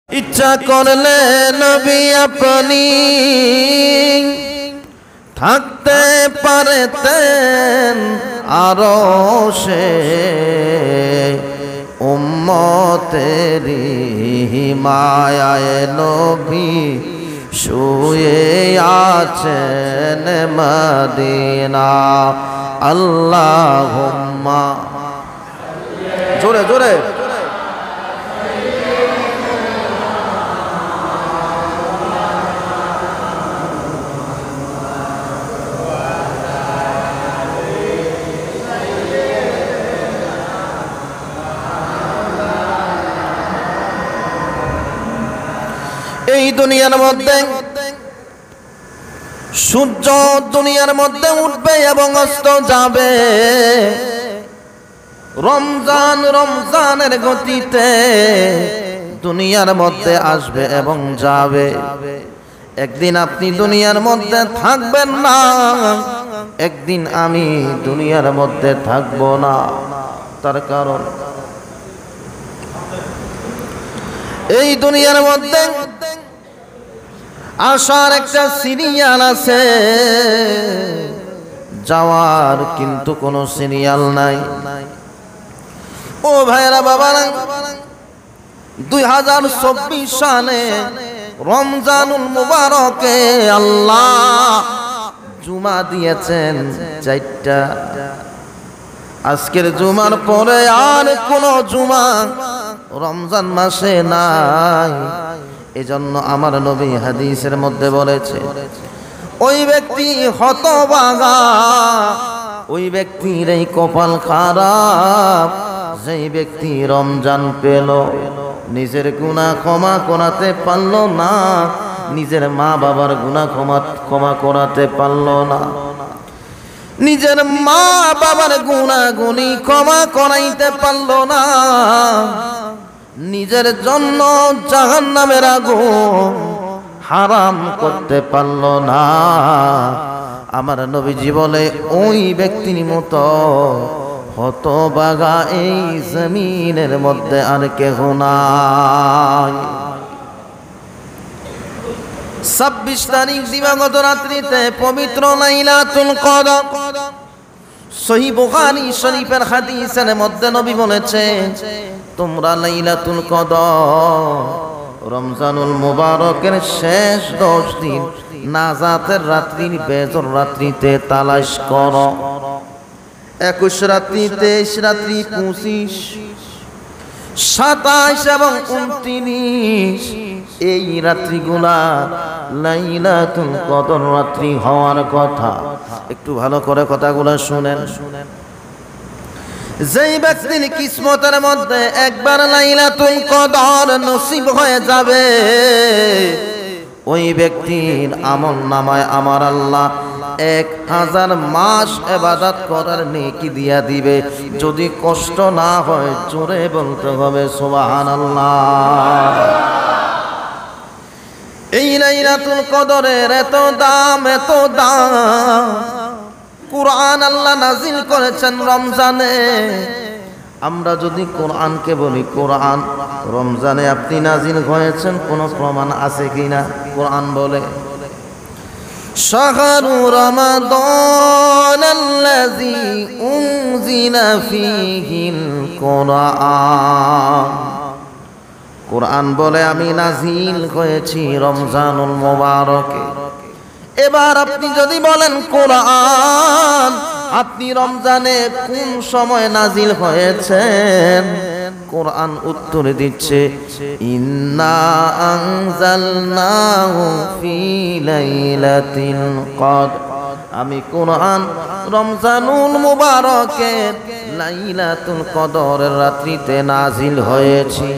ইচ্ছা করলে নবী আপনি থাকতে পারতেন আরশে, উম্মতেরি হিমায়ায় নবী শুয়ে আছেন মদিনা। আল্লাহুম্মা, জোরে জোরে, এই দুনিয়ার মধ্যে সূর্য দুনিয়ার মধ্যে উঠবে এবং অস্ত যাবে, রমজান রমজানের গতিতে দুনিয়ার মধ্যে আসবে এবং যাবে। একদিন আপনি দুনিয়ার মধ্যে থাকবেন না, একদিন আমি দুনিয়ার মধ্যে থাকব না। তার কারণ এই দুনিয়ার মধ্যে আসার একটা সিরিয়াল আছে, যাওয়ার কিন্তু কোনো সিরিয়াল নাই। ও ভাইরা বাবারা, 2024 সালে রমজানুল মুবারকে আল্লাহ জুমা দিয়েছেন 4টা। আজকের জুমার পরে আর কোনো জুমা রমজান মাসে নাই। এজন্য আমার নবী হাদিসের মধ্যে বলেছে, ওই ব্যক্তি হতভাগা, ওই ব্যক্তির এই কপাল খারাপ, যেই ব্যক্তি রমজান পেল নিজের গুনাহ ক্ষমা করাতে পারল না, নিজের মা বাবার গুনাহ ক্ষমা করাতে পারল না, নিজের মা বাবার গুনাহগুলি ক্ষমা করাইতে পারল না, নিজের জন্য জাহান্নামের আগুন হারাম করতে পারল না। আমার নবীজি বলে, ওই ব্যক্তির মতো হতভাগা এই জমিনের মধ্যে আর কেহ নাই। 26 তারিখ দিবাগত রাত্রিতে পবিত্র লাইলাতুল কদর, সহিহ বুখারী শরীফের হাদিসের মধ্যে নবী বলেছে, তোমরা লাইলাতুল কদর রমজানুল মুবারকের শেষ 10 দিন নাজাতের রাত্রির বেজর রাত্রিতে তালাশ করো। 21 রাত্রি, 23 রাত্রি, 25, 27 এবং 29 এই রাত্রিগুলা লাইলাতুল কদর রাত্রি হওয়ার কথা। একটু ভালো করে কথাগুলো শুনেন। যেই ব্যক্তির কিসমতের মধ্যে একবার লাইলাতুল কদর নসিব হয়ে যাবে, ওই ব্যক্তির আমল নামায় আমার আল্লাহ 1000 মাস ইবাদত করার নেকি দিয়া দিবে। যদি কষ্ট না হয় জোরে বলতে হবে সুবহানাল্লাহ। এই লাইলাতুল কদরের এত দাম, এত দাম। কুরআন আল্লাহ নাজিল করেছেন রমজানে। আমরা যদি কোরআনকে বলি, কোরআন রমজানে আপনি নাজিল হয়েছেন, কোনো প্রমাণ আছে কিনা? কোরআন বলে, শাহরু রমাদানাল্লাযী উনজিলা ফীহিল কুরআন। কোরআন বলে আমি নাজিল হয়েছি রমজানুল মুবারকে। এবার আপনি যদি বলেন কোরআন আপনি রমজানে কোন সময় নাজিল হয়েছেন, কোরআন উত্তর দিচ্ছে, ইন্না আনজালনাহু ফি লাইলাতিল কদর। আমি কোরআন রমজানুল মুবারকের লাইলাতুল কদরের রাত্রিতে নাজিল হয়েছি।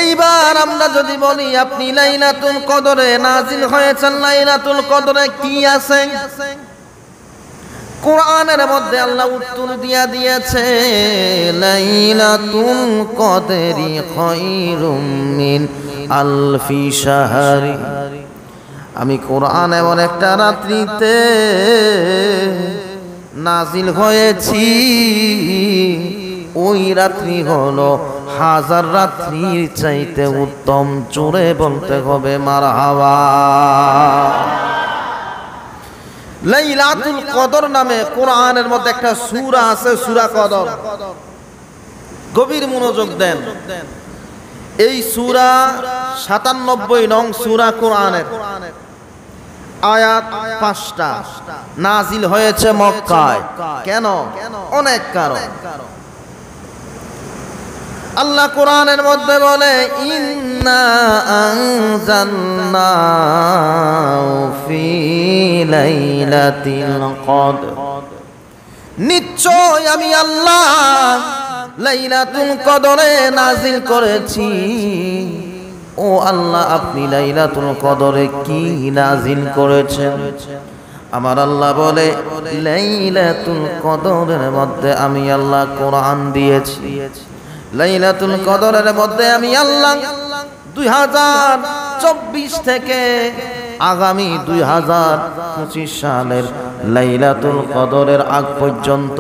এইবার আমরা যদি বলি আপনি লাইলাতুল কদরে নাজিল হয়েছেন, লাইলাতুল কদরে কি আছে? কোরআনের মধ্যে আল্লাহ উত্তর দিয়া দিয়েছে, লাইলাতুল কদরি খায়রুম মিন আলফি শাহরি। আমি কোরআন এমন একটা রাত্রিতে নাজিল হয়েছি, ওই রাত্রি হলো হাজার রাত্রির চাইতে উত্তম। জোরে বলতে হবে মারহাবা। লাইলাতুল কদর নামে কোরআনের মধ্যে একটা সূরা আছে, সূরা কদর। গভীর মনোযোগ দেন। এই সূরা ৯৭ নং সূরা কোরআনের, আয়াত ৫টা, নাজিল হয়েছে মক্কায়। কেন? অনেক কারণ। আল্লাহ কোরআনের মধ্যে বলে, ইন্না আনজালনাহু ফি লাইলাতিল কদর, নিশ্চয় আমি আল্লাহ লাইলাতুল কদরে নাজিল করেছি। ও আল্লাহ, আপনি লাইলাতুল কদরে কি নাজিল করেছেন? আমার আল্লাহ বলে, লাইলাতুল কদরের মধ্যে আমি আল্লাহ কোরআন দিয়েছি। লাইলাতুল কদরের মধ্যে আমি আল্লাহ 2024 থেকে আগামী 2025 সালের লাইলাতুল কদরের আগ পর্যন্ত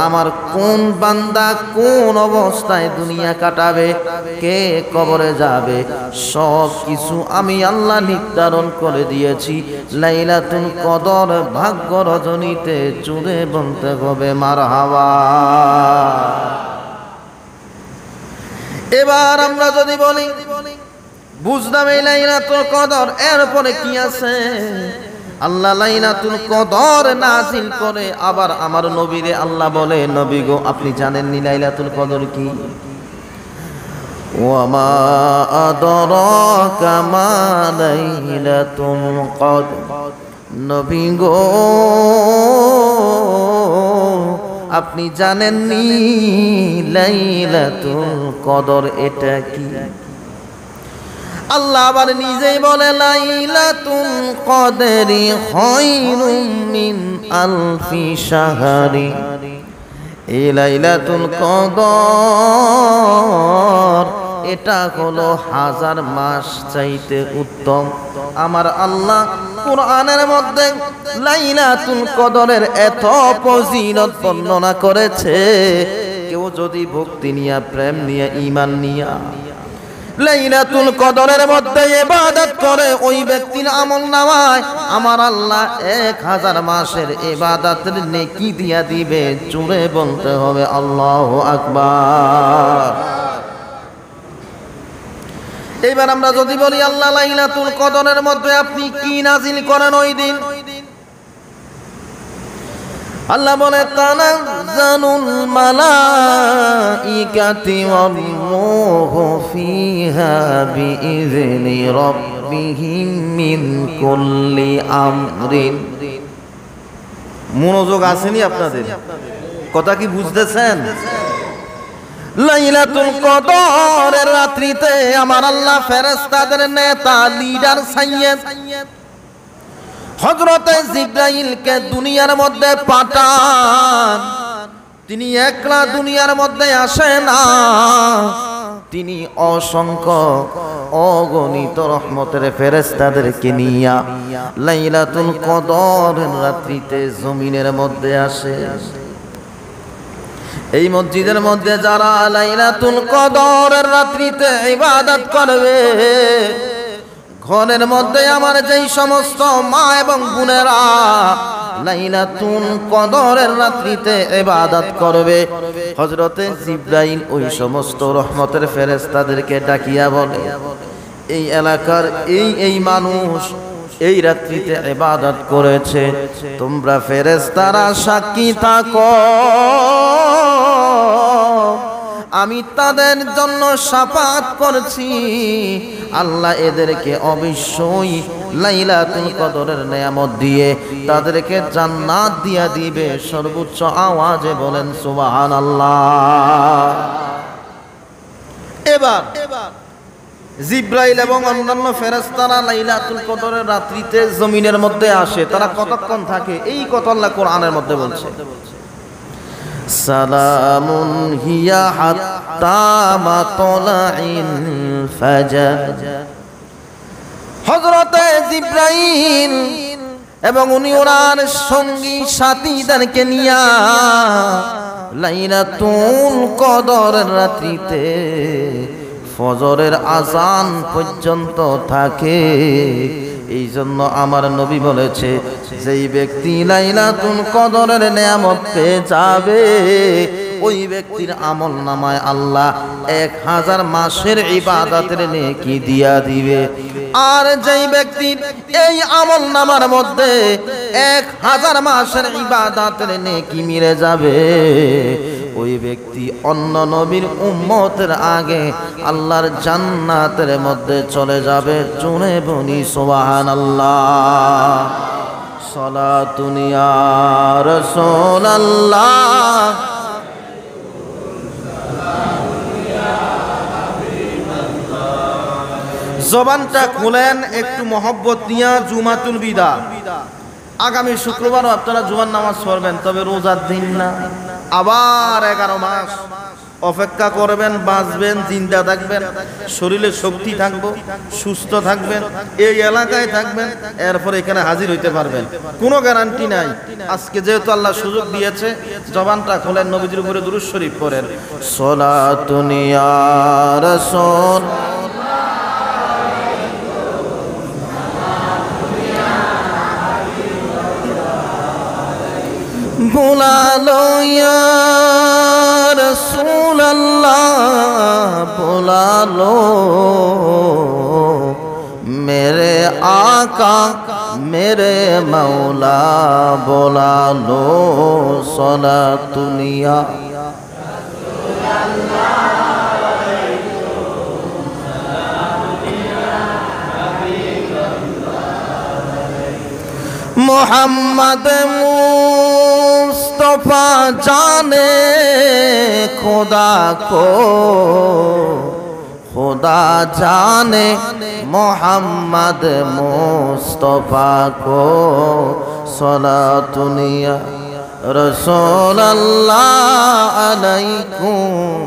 আমার কোন বান্দা কোন অবস্থায় দুনিয়া কাটাবে, কে কবরে যাবে, সব কিছু আমি আল্লাহ নির্ধারণ করে দিয়েছি। লাইলাতুল কদর ভাগ্য রজনীতে জুড়ে বলতে হবে মারহাবা। এবার আমরা যদি বলি বুঝলাম এই লাইলাতুল কদর, এরপরে কি আছে? আল্লাহ লাইলাতুল কদর নাজিল করে আবার আমার নবীরে আল্লাহ বলে, নবী গো, আপনি জানেন নি লাইলাতুল কদর কি? ওয়া মা আদরাকা মা লাইলাতুল কদর, নবী গো আপনি জানেন নি লাইলাতুল কদর এটা কি? আল্লাহ আবার নিজেই বলে, লাইলাতুল কদরি খায়রুম মিন আলফি শাহরি, এই লাইলাতুল কদর এটা হলো 1000 মাস চাইতে উত্তম। আমার আল্লাহ কোরআনের মধ্যে লাইলাতুল কদরের এত ফজিলত বর্ণনা করেছে, কেউ যদি ভক্তি নিয়া, প্রেম নিয়া, ঈমান নিয়া লাইলাতুল কদরের মধ্যে ইবাদত করে, ওই ব্যক্তির আমলনামায় আমার আল্লাহ 1000 মাসের ইবাদতের নেকি দিয়া দিবে। জোরে বলতে হবে আল্লাহু আকবার। এবার আমরা যদি বলি আল্লাহ লাইলাতুল কদরের মধ্যে আপনি কি নাজিল করেন ওই দিন? আল্লাহ বলে, তানাজ্জালুল মালাইকাতু ওয়ার রূহু ফিহা বিইذনি রাব্বিহিম মিন কুল্লি আমরিন। মনোযোগ আসেনি আপনাদের? কথা কি বুঝতেছেন? লাইলাতুল কদরের রাত্রিতে আমার আল্লাহ ফেরেশতাদের নেতা, লিডার, সাইয়্যিদ হযরতে জিবরাইলকে দুনিয়ার মধ্যে পাঠান। তিনি একলা দুনিয়ার মধ্যে আসে না, তিনি অসংখ্য অগণিত রহমতের ফেরেশতাদেরকে নিয়া লাইলাতুল কদরের রাত্রিতে জমিনের মধ্যে আসে। এই মসজিদের মধ্যে যারা লাইলাতুল কদরের রাত্রিতে ইবাদত করবে, ঘরের মধ্যে আমার যেই সমস্ত মা এবং বোনেরা লাইলাতুল কদরের রাত্রিতে ইবাদত করবে, হযরতে জিবরাইল ওই সমস্ত রহমতের ফেরেশতাদেরকে ডাকিয়া বলে, এই এলাকার এই মানুষ এই রাত্রিতে ইবাদত করেছে, তোমরা ফেরেশতারা সাক্ষী থাকো, আমি তাদের জন্য শাফাত করছি। আল্লাহ এদেরকে অবশ্যই লাইলাতুল কদরের নেয়ামত দিয়ে তাদেরকে জান্নাত দিয়া দিবে। সর্বোচ্চ আওয়াজে বলেন সুবহানাল্লাহ। এবার জিবরাইল এবং অন্যান্য ফেরেশতারা লাইলাতুল কদরের রাত্রিতে জমিনের মধ্যে আসে। তারা কতক্ষণ থাকে এই কথা আল্লাহ কোরআনের মধ্যে বলছে, সালামুন হিয়া হাত্তা মাতলাইল ফাজর। হযরতে জিবরাইল এবং উনি ওনার সঙ্গী সাথীদেরকে নিয়া লাইলাতুল কদরের রাত্রিতে ফজরের আজান পর্যন্ত থাকে। এই জন্য আমার নবী বলেছে, যেই ব্যক্তি লাইলাতুল কদরের নিয়ামত পেয়ে যাবে ওই ব্যক্তির আমল নামায় আল্লাহ 1000 মাসের ইবাদতের নেকি দিয়া দিবে। আর যেই ব্যক্তির এই আমল নামার মধ্যে 1000 মাসের ইবাদতের নেকি মিলে যাবে ওই ব্যক্তি অন্য নবীর উম্মতের আগে আল্লাহর জান্নাতের মধ্যে চলে যাবে। জুনে বনি সুবহানাল্লাহ। সালাতুন ইয়া রাসূলুল্লাহ। জবানটা খুলেন একটু মহব্বত নিয়া। জুমাতুল বিদা আগামী শুক্রবারও আপনারা জুমার নামাজ পড়বেন, তবে রোজার দিন না। আবার 11 মাস অপেক্ষা করবেন, বাঁচবেন, জিন্দা থাকবেন, শরীরে শক্তি থাকবো, সুস্থ থাকবেন, এই এলাকায় থাকবেন, এরপর এখানে হাজির হইতে পারবেন, কোনো গ্যারান্টি নাই। আজকে যেহেতু আল্লাহ সুযোগ দিয়েছে, জবানটা খোলেন, নবীজির উপরে দুরূদ শরীফ পড়েন। সালাতুন ইয়া রাসূল बुला लो या रसूल अल्लाह, बुला लो मेरे आका मेरे मौला, बुला लो सलातुन या मोहम्मद मुस्तफा जाने खुदा को, खुदा जाने मोहम्मद मुस्तफा को, सलातुन या रसूल अल्लाह अलैकुम।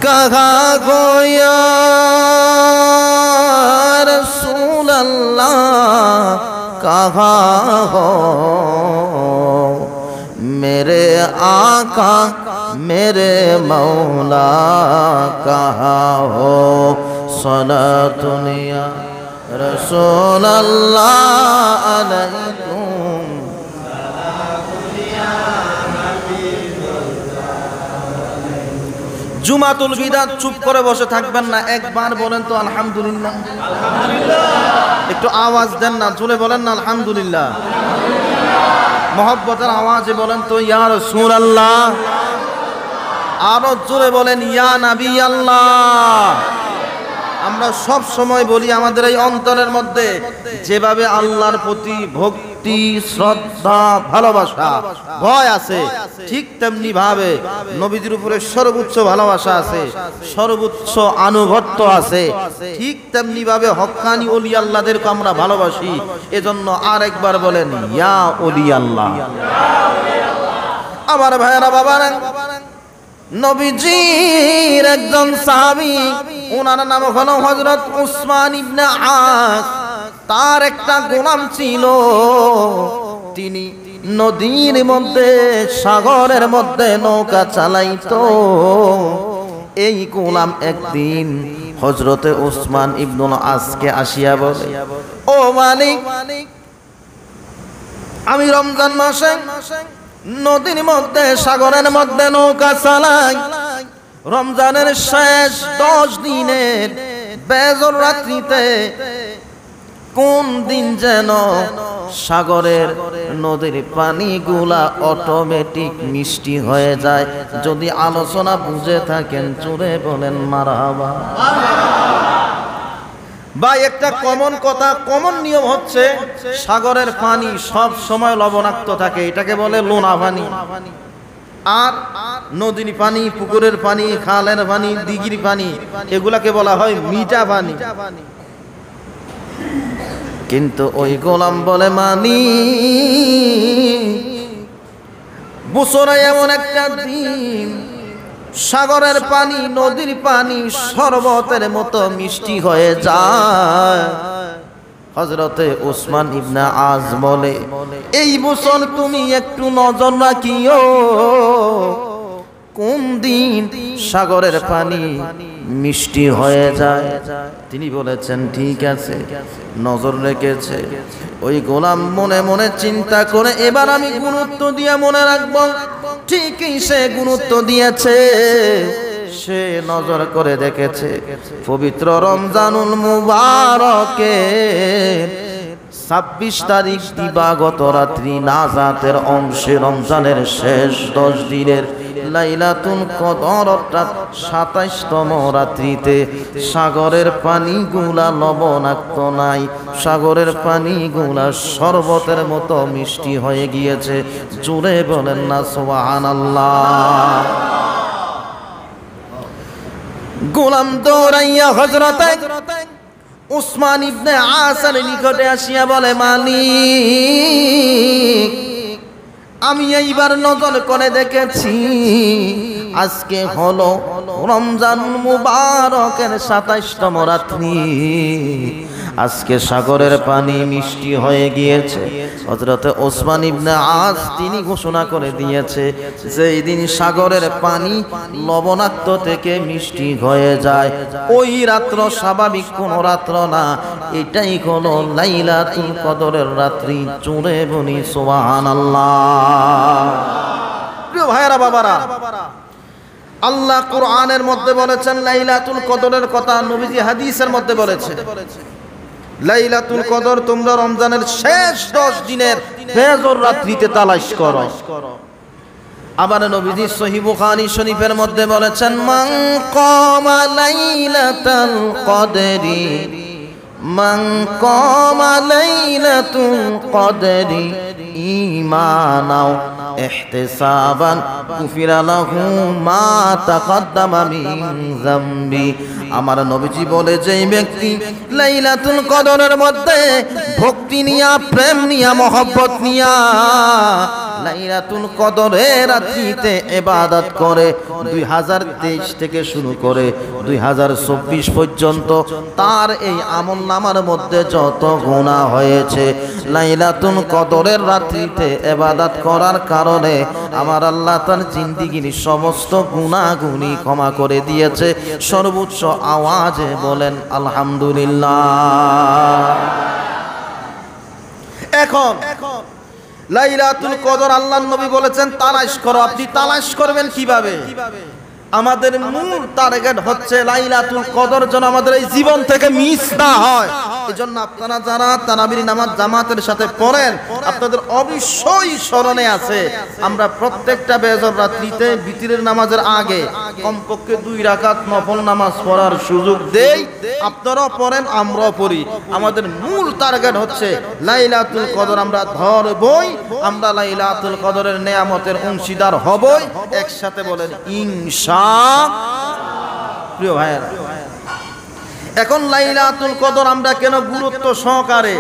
कहा गो या रसूल अल्लाह, कहा हो मेरे आका मेरे मौला, कहा हो सलातुन या रसूल अल्लाह अलैकुम। জুমাতুল বিদা চুপ করে বসে থাকবেন না, একবার বলেন তো আলহামদুলিল্লাহ। একটু আওয়াজ দেন না, জোরে বলেন না আলহামদুলিল্লাহ। মহব্বতের আওয়াজে বলেন তো ইয়া রাসূলুল্লাহ। আরো জোরে বলেন ইয়া নবী আল্লাহ। আমরা সব সময় বলি আমাদের এই অন্তরের মধ্যে যেভাবে আল্লাহর প্রতি ভক্তি, শ্রদ্ধা, ভালোবাসা, ভয় আছে, ঠিক তেমনি ভাবে নবীজির উপরে সর্বোচ্চ ভালোবাসা আছে, সর্বোচ্চ আনুগত্য আছে, ঠিক তেমনি ভাবে হক্কানি ওলি আল্লাহদেরকে আমরা ভালোবাসি। এজন্য আরেকবার বলেন ইয়া ওলি আল্লাহ। আমার ভাইয়েরা, বাবারা, নবীজির একজন সাহাবী, ওনার নাম হলো হযরত উসমান ইবনে আস। তার একটা গোলাম ছিল, তিনি নদীর মধ্যে, সাগরের মধ্যে নৌকা চালাইতো। এই গোলাম একদিন হযরতে উসমান ইবনুল আসকে আসিয়া বলে, ও মালিক, আমি রমজান মাসে নদীর মধ্যে, সাগরের মধ্যে নৌকা চালাই। রমজানের শেষ 10 দিনের বেজর রাত্রিতে কোন দিন যেন সাগরের নদীর পানিগুলা অটোমেটিক মিষ্টি হয়ে যায়। যদি আলোচনা বুঝে থাকেন জোরে বলেন মারহাবা। বা একটা কমন কথা, কমন নিয়ম হচ্ছে সাগরের পানি সব সময় লবণাক্ত থাকে, এটাকে বলে লোনা পানি। আর নদীর পানি, পুকুরের পানি, খালের পানি, দিঘির পানি, এগুলাকে বলা হয় মিঠা পানি। কিন্তু ওই গোলাম বলে, মানি বছরে এমন একটা দিন সাগরের পানি, নদীর পানি শরবতের মতো মিষ্টি হয়ে যায়। হযরতে উসমান ইবনে আজ বলে, এই বছর তুমি একটু নজর রাখিও, কোন দিন সাগরের পানি মিষ্টি হয়ে যায়। তিনি বলেছেন ঠিক আছে, নজর রেখেছে। ওই গোলাম মনে মনে চিন্তা করে, এবার আমি গুরুত্ব দিয়ে মনে রাখবো। ঠিকই সে গুরুত্ব দিয়েছে। সে নজর করে দেখেছে পবিত্র রমজানুল মুবারকে ২৬ তারিখ দিবাগত রাত্রি নাজাতের অংশে রমজানের শেষ 10 দিনের লাইলাতুল কদর অর্থাৎ ২৭তম রাত্রিতে সাগরের পানিগুলা লবণাক্ত নাই, সাগরের পানিগুলা শরবতের মতো মিষ্টি হয়ে গিয়েছে। জোরে বলেন না সুবহানাল্লাহ। গোলাম দৌড়াইয়া হযরত উসমান ইবনে আসার নিকটে আসিয়া বলে, মালিক, আমি এইবার নজর করে দেখেছি, আজকে হলো রমজান মুবারকের ২৭তম রাত্রি, আজকে সাগরের পানি মিষ্টি হয়ে গিয়েছে। হযরত ওসমান ইবনে আস তিনি ঘোষণা করে দিয়েছে যে এই দিন সাগরের পানি লবণাক্ত থেকে মিষ্টি হয়ে যায়। ওই রাত্র স্বাভাবিক কোন রাত্র না, এটাই হলো লাইলাতুল কদরের রাত্রি। জোরে বলি সুবহানাল্লাহ। প্রিয় ভাইরা বাবারা, আল্লাহ কোরআনের মধ্যে বলেছেন লাইলাতুল কদরের কথা, নবীজি হাদিসের মধ্যে বলেছে লাইলাতুল কদর তোমরা রমজানের শেষ 10 দিনের ফজর রাত্রিতে তালাশ করো। আবার নবীজি সহিহ বুখারী শরীফের মধ্যে বলেছেন, মান কামা লাইলাতুল কদরি, মান কামা লাইলাতুল কদরি ঈমানাও ইহতিসাবান গুফিরা লাহু মা তাকদ্দামা মিন যামবি। আমার নবীজি বলে, যেই ব্যক্তি লাইলাতুল কদরের মধ্যে ভক্তি নিয়া, প্রেম নিয়া, মহব্বত নিয়া লাইলাতুল কদরের রাত্রিতে ইবাদত করে, 2023 থেকে শুরু করে 2024 পর্যন্ত তার এই আমলনামার মধ্যে যত গুনাহ হয়েছে, লাইলাতুল কদরের রাত্রিতে ইবাদত করার কারণে আমার আল্লাহ তার জিন্দেগীর সমস্ত গুনাহগুনি ক্ষমা করে দিয়েছে। সর্বোচ্চ আওয়াজে বলেন আলহামদুলিল্লাহ। এখন লাইলাতুল কদর আল্লাহর নবী বলেছেন তালাশ করো। আপনি তালাশ করবেন কিভাবে? আমাদের মূল টার্গেট হচ্ছে লাইলাতুল কদর যেন আমাদের এই জীবন থেকে মিস না হয়। এজন্য আপনারা যারা তারাবির নামাজ জামাতের সাথে পড়েন, আপনাদের অবশ্যই স্মরণে আছে আমরা প্রত্যেকটা বেজর রাত্রিতে বিতিরের নামাজের আগে কমপক্ষে 2 রাকাত নফল নামাজ পড়ার সুযোগ দেই। আপনারাও পড়েন, আমরাও পড়ি। আমাদের মূল টার্গেট হচ্ছে লাইলাতুল কদর আমরা ধরবই, আমরা লাইলাতুল কদরের নেয়ামতের অংশীদার হবই। একসাথে বলেন ইনশাআল্লাহ। প্রিয় ভাইয়েরা, এখন লাইলাতুল কদর আমরা কেন গুরুত্ব সহকারে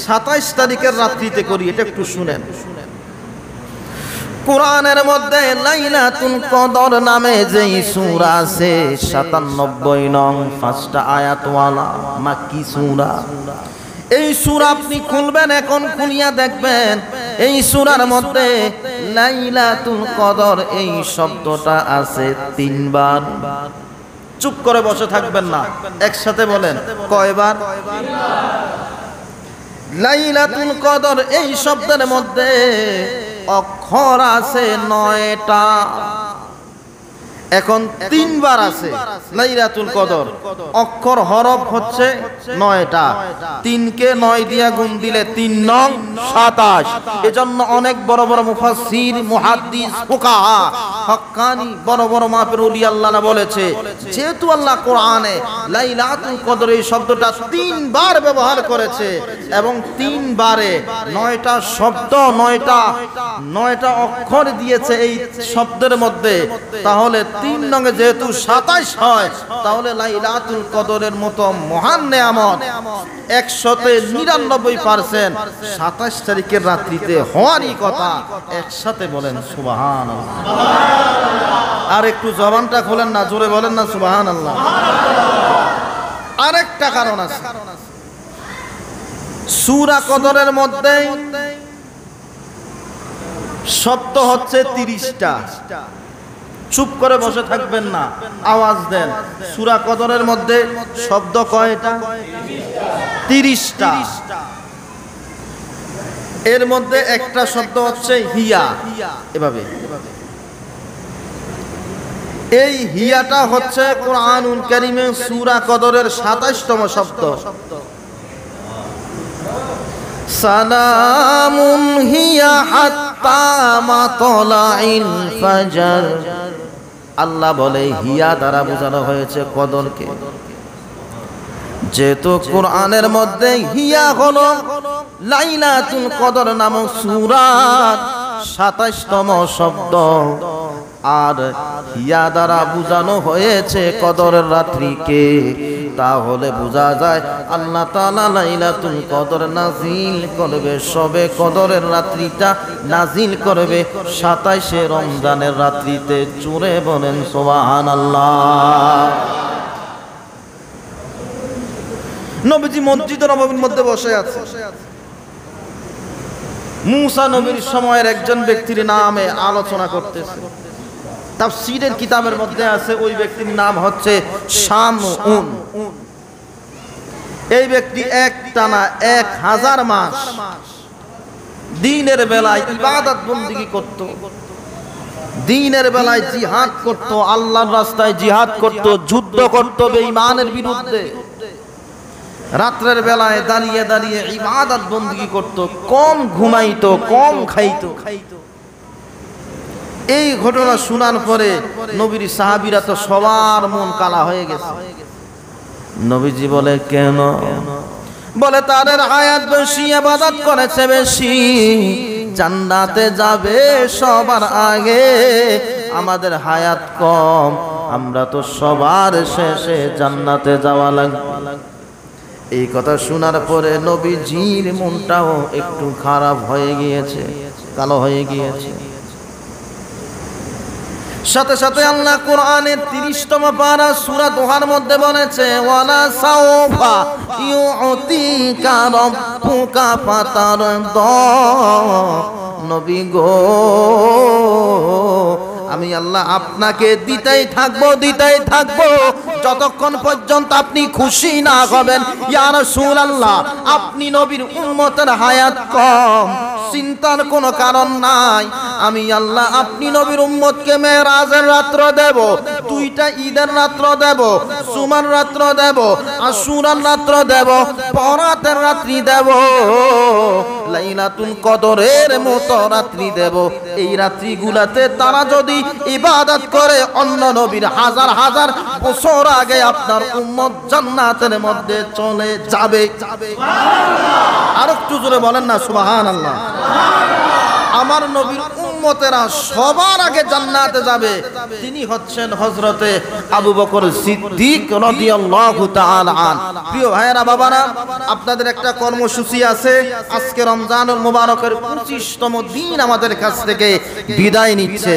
27 তারিখের রাত্রিতে করি এটা একটু শুনেন। কোরআনের মধ্যে লাইলাতুল কদর নামে যে সূরা আছে 97 নং 5টা আয়াতওয়ালা মাক্কি সূরা। এই সূরা আপনি খুলবেন, এখন খুলিয়া দেখবেন এই সূরার মধ্যে লাইলাতুল কদর এই শব্দটা আছে 3 বার। চুপ করে বসে থাকবেন না, একসাথে বলেন কয়বার? লাইলাতুল কদর এই শব্দের মধ্যে অক্ষর আছে 9টা। এখন 3 বার আছে লাইলাতুল কদর, অক্ষর হরফ হচ্ছে 9টা। 3 কে 9 দিয়া গুণ দিলে 3 নং 27। এজন্য অনেক বড় বড় মুফাসসির, মুহাদ্দিস, ফুকাহা, হক্কানি বড় বড় মাপের ওলি আল্লাহরা বলেছে, যেহেতু আল্লাহ কোরআনে লাইলাতুল কদর এই শব্দটা 3 বার ব্যবহার করেছে এবং 3 বারে 9টা শব্দ, 9টা অক্ষর দিয়েছে এই শব্দের মধ্যে, তাহলে 3 নঙ্গে যেহেতু 27 হয়, তাহলে লাইলাতুল কদরের মতো মহান নেয়ামত 199% 27 তারিখের রাত্রিতে হওয়ারই কথা। একসাথে বলেন সুবহানাল্লাহ। আর একটু জবানটা খোলেন না, জোরে বলেন না সুবহানাল্লাহ। আরেকটা কারণ আছে, সূরা কদরের মধ্যে শব্দ হচ্ছে 30টা। চুপ করে বসে থাকবেন না, আওয়াজ দেন। সূরা কদরের মধ্যে শব্দ কয়টা? 30টা। এর মধ্যে একটা শব্দ হচ্ছে হিয়া। এভাবে এই হিয়াটা হচ্ছে কোরআনুল কারীমে সূরা কদরের 27তম শব্দ। সালামুন হিয়া হাত্তা মাতলাইল ফাজর। আল্লাহ বলে হিয়া দ্বারা বোঝানো হয়েছে কদরকে। যেহেতু কোরআনের মধ্যে হিয়া হলো লাইলাতুল কদর নামক সূরার 27তম শব্দ, আর হিয়া দ্বারা বোঝানো হয়েছে কদরের রাত্রিকে, তাহলে বোঝা যায় আল্লাহ তাআলা লাইলাতুল কদর নাজিল করবে, সবে কদরের রাত্রিটা নাজিল করবে 27শে রমজানের রাত্রিতে। জোরে বলেন সুবহানাল্লাহ। নবীজি মসজিদ নববীর মধ্যে বসে আছে। মুসা নবীর সময়ের একজন ব্যক্তির নামে আলোচনা করতেছে। তাফসীরের কিতাবের মধ্যে আছে ওই ব্যক্তির নাম হচ্ছে শামউন। এই ব্যক্তি একটানা 1000 মাস দিনের বেলায় ইবাদত বন্দেগী করত, দিনের বেলায় জিহাদ করত, আল্লাহর রাস্তায় জিহাদ করত, যুদ্ধ করত বেঈমানের বিরুদ্ধে। রাতের বেলায় দাঁড়িয়ে দাঁড়িয়ে ইবাদত বন্দেগী করত, কম ঘুমাইতো, কম খাইতো। এই ঘটনা শোনার পরে নবীর সাহাবীরা তো সবার মন কালা হয়ে গেছে। নবীজি বলে কেন? বলে তাদের হায়াত বেশি, ইবাদত করেছে বেশি, জান্নাতে যাবে সবার আগে, আমাদের হায়াত কম, আমরা তো সবার শেষে জান্নাতে যাওয়া লাগবে। এই কথা শোনার পরে নবীজির মনটাও একটু খারাপ হয়ে গিয়েছে, কালো হয়ে গিয়েছে। সাথে সাথে আল্লাহ কোরআনের 30তম পারা সূরা দোহার মধ্যে বলেছে, ওয়ালা সাওফা ইউতিকা রাব্বুকা ফাতারদা। নবী গো, আমি আল্লাহ আপনাকে দিতেই থাকবো যতক্ষণ পর্যন্ত আপনি খুশি না হবেন। ইয়া রাসূলুল্লাহ, আপনি নবীর উম্মতের হায়াত কম, চিন্তার কোনো কারণ নাই। আমি আল্লাহ আপনি নবীর উম্মতকে মেরাজের রাত্র দেব, 2টা ঈদের রাত্র দেব, জুমার রাত্র দেব, আশুরার রাত্র দেব, বরাতের রাত্রি দেব, লাইলাতুল কদরের মতো রাত্রি দেব। এই রাত্রিগুলোতে তারা যদি ইবাদত করে অন্য নবীর হাজার হাজার বছর আগে আপনার উম্মত জান্নাতের মধ্যে চলে যাবে। আর একটু জোরে বলেন না সুবহানাল্লাহ। আমার নবীর উম্মতেরা সবার আগে জান্নাতে যাবে, তিনি হচ্ছেন হযরতে আবু বকর সিদ্দিক রাদিয়াল্লাহু তাআলা আন। প্রিয় ভাইয়েরা, বাবারা, আপনাদের একটা কর্মসূচি আছে। আজকে রমজানুল মুবারকের 25তম দিন আমাদের কাছ থেকে বিদায় নিচ্ছে।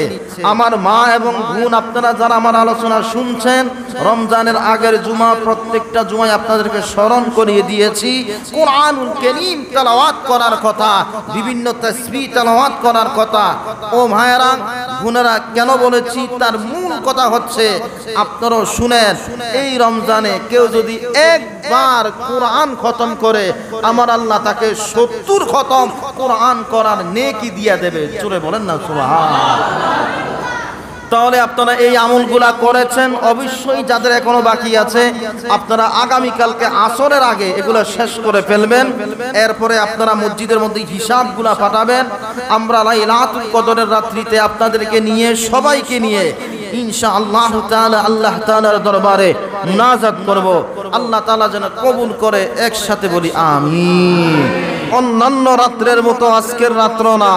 আমার মা এবং বোন, আপনারা যারা আমার আলোচনা শুনছেন, রমজানের আগের জুমা প্রত্যেকটা জুমায় আপনাদেরকে স্মরণ করিয়ে দিয়েছি কোরআনুল কারীম তেলাওয়াত করার কথা, বিভিন্ন তাসবিহ তেলাওয়াত করার কথা। ও ভাইয়েরা, বোনেরা, কেন বলেছি তার মূল কথা হচ্ছে আপনারাও শুনেন, এই রমজানে কেউ যদি একবার কোরআন খতম করে, আমার আল্লাহ তাকে 70 খতম কোরআন করার নেকি দিয়ে দেবে। জোরে বলেন না সুবহানাল্লাহ। তাহলে আপনারা এই আমলগুলা করেছেন, অবশ্যই যাদের এখনো বাকি আছে আপনারা আগামীকালকে আসরের আগে এগুলো শেষ করে ফেলবেন। এরপরে আপনারা মসজিদের মধ্যে হিসাবগুলা পাঠাবেন। আমরা লাইলাতুল কদরের রাত্রিতে আপনাদেরকে নিয়ে, সবাইকে নিয়ে ইনশাআল্লাহ তাআলা আল্লাহ তাআলার দরবারে মুনাজাত করব। আল্লাহ তাআলা যেন কবুল করে, একসাথে বলি আমিন। অন্যান্য রাত্রের মতো আজকের রাত্র না।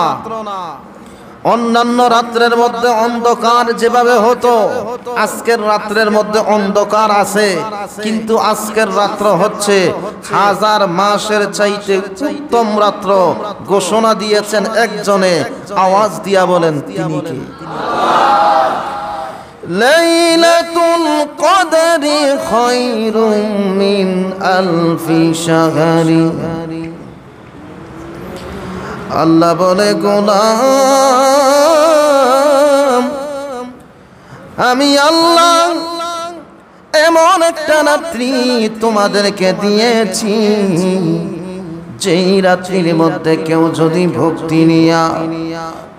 অন্যান্য রাত্রের মধ্যে অন্ধকার যেভাবে হতো, আজকের রাত্রের মধ্যে অন্ধকার আছে, কিন্তু আজকের রাত্র হচ্ছে 1000 মাসের চাইতে উত্তম রাত্র। ঘোষণা দিয়েছেন একজনে, আওয়াজ দিয়া বলেন তিনি কে? লাইলাতুল কদরি খায়রুম মিন আলফি শাহরি আল্লাহ বলে গোলাম আমি আল্লাহ এমন একটা রাত্রি তোমাদেরকে দিয়েছি যেই রাত্রির মধ্যে কেউ যদি ভক্তি নিয়া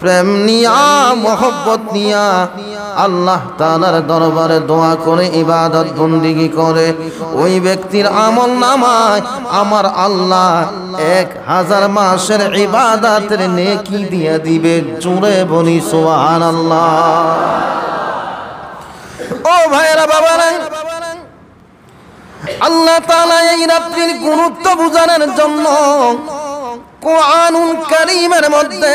প্রেম নিয়া মহব্বত নিয়া আল্লাহ তাআলার দরবারে দোয়া করে ইবাদত বন্দেগী করে ওই ব্যক্তির আমল নামায় আমার আল্লাহ 1000 মাসের ইবাদতের নেকি দিয়ে দিবে। জোরে বলি সুবহানাল্লাহ। ও ভাইরা বাবারা, আল্লাহ তাআলা এই রাত্রির গুরুত্ব বুঝানোর জন্য কোরআনুল কারীমের মধ্যে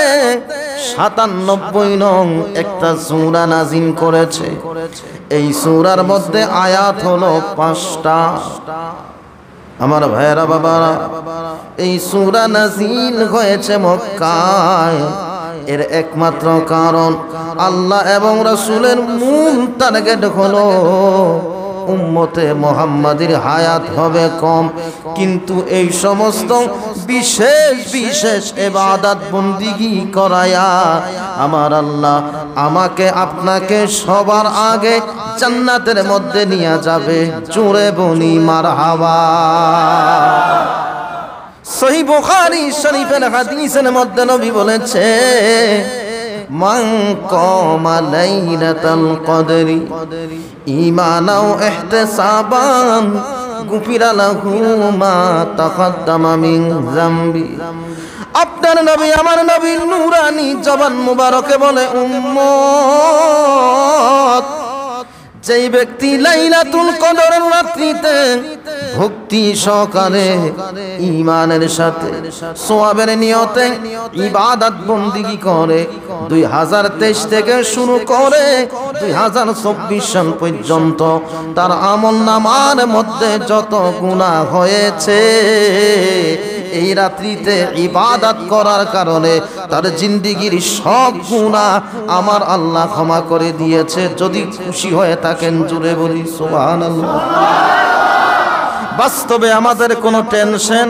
97 নং একটা সূরা নাযিল করেছে। এই সূরার মধ্যে আয়াত হলো 5টা। আমার ভাইরা বাবারা, এই সূরা নাযিল হয়েছে মক্কায়। এর একমাত্র কারণ আল্লাহ এবং রাসূলের মূল টার্গেট হলো উম্মতে মুহাম্মাদির হায়াত হবে কম, কিন্তু এই সমস্ত বিশেষ বিশেষ ইবাদত বন্দেগী করায়া আমার আল্লাহ আমাকে আপনাকে সবার আগে জান্নাতের মধ্যে নিয়ে যাবে। জোরে বলি মারহাবা। সহিহ বুখারী শরীফের হাদিসের মধ্যে নবী বলেছে মান কামা লাইলাতুল কদরি ঈমানাও ইহতিসাবান গুফিরা লাহু মা তাকদ্দামা মিন যামবি। আপনার নবী আমার নবী নূরানি জবান মুবারকে বলে উম্মত, যেই ব্যক্তি লাইলাতুল কদরের রাত্রিতে ভক্তি সহকারে ঈমানের সাথে সওয়াবের নিয়তে ইবাদত বন্দেগী করে 2023 থেকে শুরু করে 2024 সাল পর্যন্ত তার আমলনামার মধ্যে যত গুনাহ হয়েছে এই রাত্রিতে ইবাদত করার কারণে তার জিন্দেগীর সব গুনাহ আমার আল্লাহ ক্ষমা করে দিয়েছে। যদি খুশি হয়ে থাকেন জোরে বলি সুবহানাল্লাহ। বাস্তবে আমাদের কোনো টেনশন,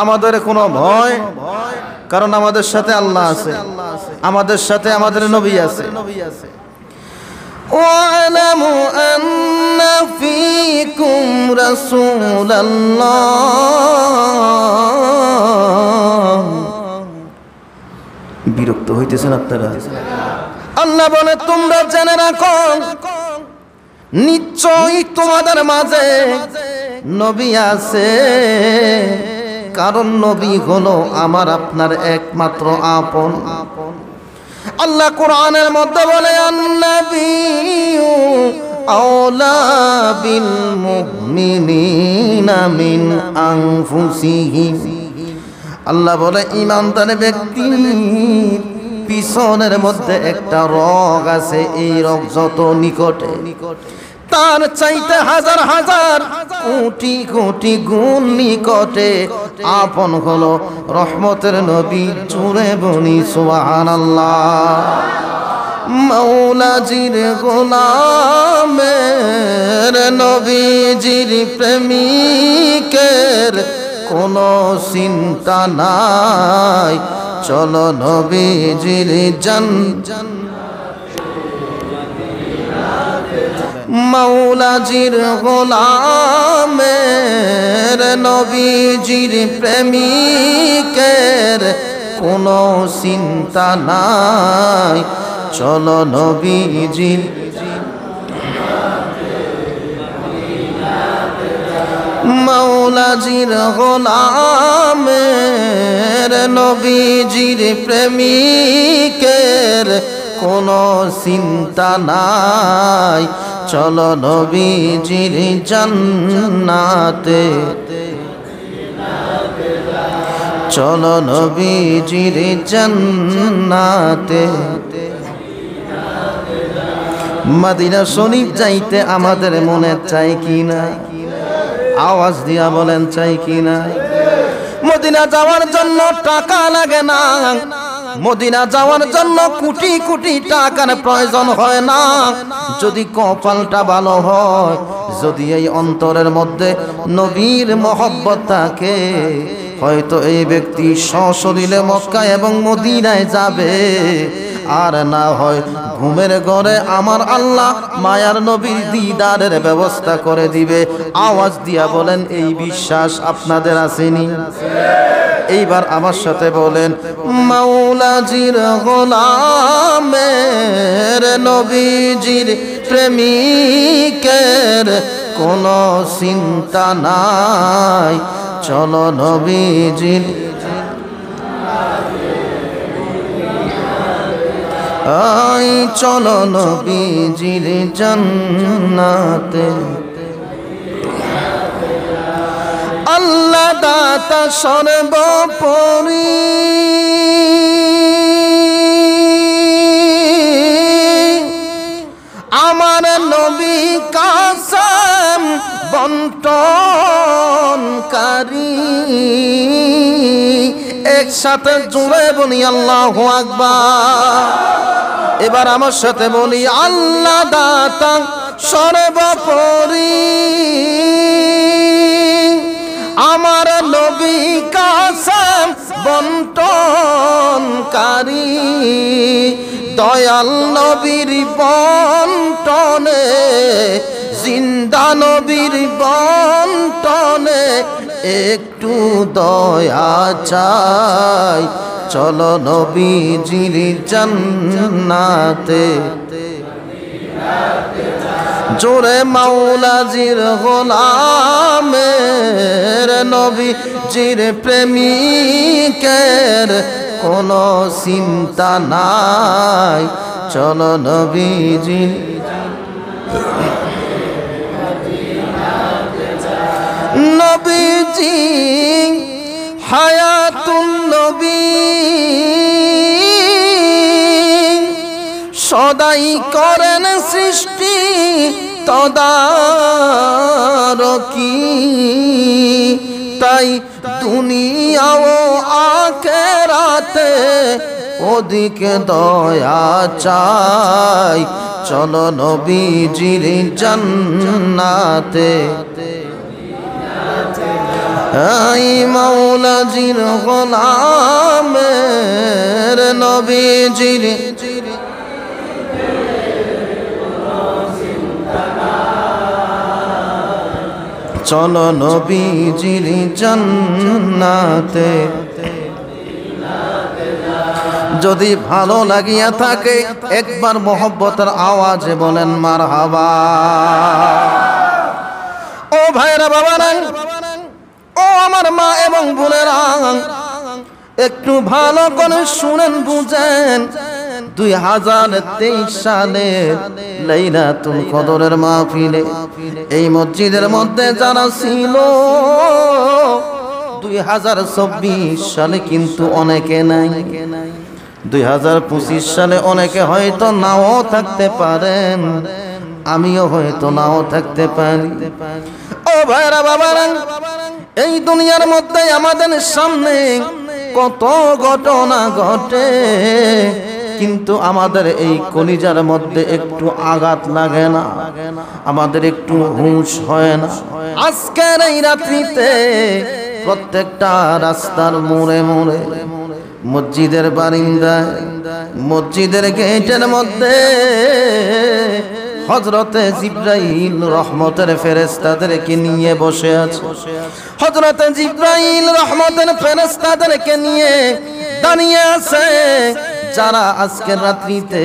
আমাদের কোনো ভয়, কারণ আমাদের সাথে আল্লাহ আছে, আমাদের সাথে আমাদের নবী আছে। وَاعْلَمُوا أَنَّ فِيكُمْ رَسُولَ اللَّهِ। বিরক্ত হইতেছেন আপনারা? আল্লাহ বলে তোমরা জেনে রাখো নিশ্চয়ই তোমাদের মাঝে নবী আছে, কারণ নবী হলো আমার আপনার একমাত্র আপন। আল্লাহ কোরআনের মধ্যে বলে আন-নাবিয়্যু আওলা বিল মুমিনিনা মিন আনফুসিহিম। আল্লাহ বলে ঈমানদার ব্যক্তির পিছনের মধ্যে একটা রগ আছে, এই রগ যত নিকটে তার চাইতে হাজার হাজার কোটি কোটি গুণ নিকটে আপন হলো রহমতের নবী। জোরে বলি সুবহানাল্লাহ। মৌলাজির গোলামের নবীজির প্রেমিকের কোনো চিন্তা নাই, চলো নবীজির মৌলাজির গোলামের নবীজির প্রেমিকের কোনো চিন্তা নাই, চলো নবীজির মৌলাজির গোলামের নবীজির প্রেমিকের কোনো চিন্তা নাই, চলো নবীজির জান্নাতে, চলো নবীজির জান্নাতে। মদিনা শরীফ যাইতে আমাদের মনে চাই কিনা? আওয়াজ দিয়া বলেন চাই কিনা? মদিনা যাওয়ার জন্য টাকা লাগে না, মদিনা যাওয়ার জন্য কোটি কোটি টাকার প্রয়োজন হয় না। যদি কপালটা ভালো হয়, যদি এই অন্তরের মধ্যে নবীর মহব্বত থাকে, হয়তো এই ব্যক্তি সশরীরে মক্কা এবং মদিনায় যাবে, আর না হয় ঘুমের ঘরে আমার আল্লাহ মায়ার নবীর দিদারের ব্যবস্থা করে দিবে। আওয়াজ দিয়া বলেন, এই বিশ্বাস আপনাদের আসেনি? এইবার আমার সাথে বলেন, মাওলাজির গোলামের নবীজির প্রেমিকের কোনো চিন্তা নাই, চলো নবীজির আই চলো নবীজির জান্নাতে। আল্লাহ দাতা সর্বোপরি, আমার নবী কাসম বন্টনকারী। একসাথে জুড়ে বলি আল্লাহু আকবার। এবার আমার সাথে বলি, আল্লাহ দাতা সর্বোপরি, আমার নবী কাসম বন্টনকারী। দয়াল নবীর বন্টনে, জিন্দা নবীর বন্টনে একটু দয়া চাই, চলো নবীজির জান্নাতে। জোরে মাওলাজির গোলামের নবীজির প্রেমিকের কোনো চিন্তা নাই, চলো নবীজির। নবীজি হায়াতুন নবী, সদাই করেন সৃষ্টি তদারকি। তাই দুনিয়া ও আখিরাতে ওদিকে দয়া চাই, চলো নবীজির জান্নাতে। আই মাওলাজির গোলামের নবীজির চলো নবীজির জান্নাতে। যদি ভালো লাগিয়া থাকে একবার মোহব্বতের আওয়াজে বলেন মারহাবা। ও ভাইরা বাবারা, ও আমার মা এবং বোনেরা, একটু ভালো করে শুনেন, বুঝেন। 2023 সালের লাইলাতুল কদরের মাহফিলে এই মসজিদের মধ্যে যারা ছিল, 2024 সালে কিন্তু অনেকে নাই। 2025 সালে অনেকে হয়তো নাও থাকতে পারেন, আমিও হয়তো নাও থাকতে পারি। ও ভাইরা বাবারা, এই দুনিয়ার মধ্যে আমাদের সামনে কত ঘটনা ঘটে, কিন্তু আমাদের এই কলিজার মধ্যে একটু আঘাত লাগে না, আমাদের একটু হুঁশ হয় না। আজকের এই রাত্রিতে প্রত্যেকটা রাস্তার মোড়ে মোড়ে, মসজিদের বারিন্দায়, মসজিদের গেটের মধ্যে হযরতে জিবরাইল রহমতের ফেরেশতাদেরকে নিয়ে বসে আছে। হযরতে জিবরাইল রহমতের ফেরেশতাদেরকে নিয়ে দাঁড়িয়ে আছে, যারা আজকের রাত্রিতে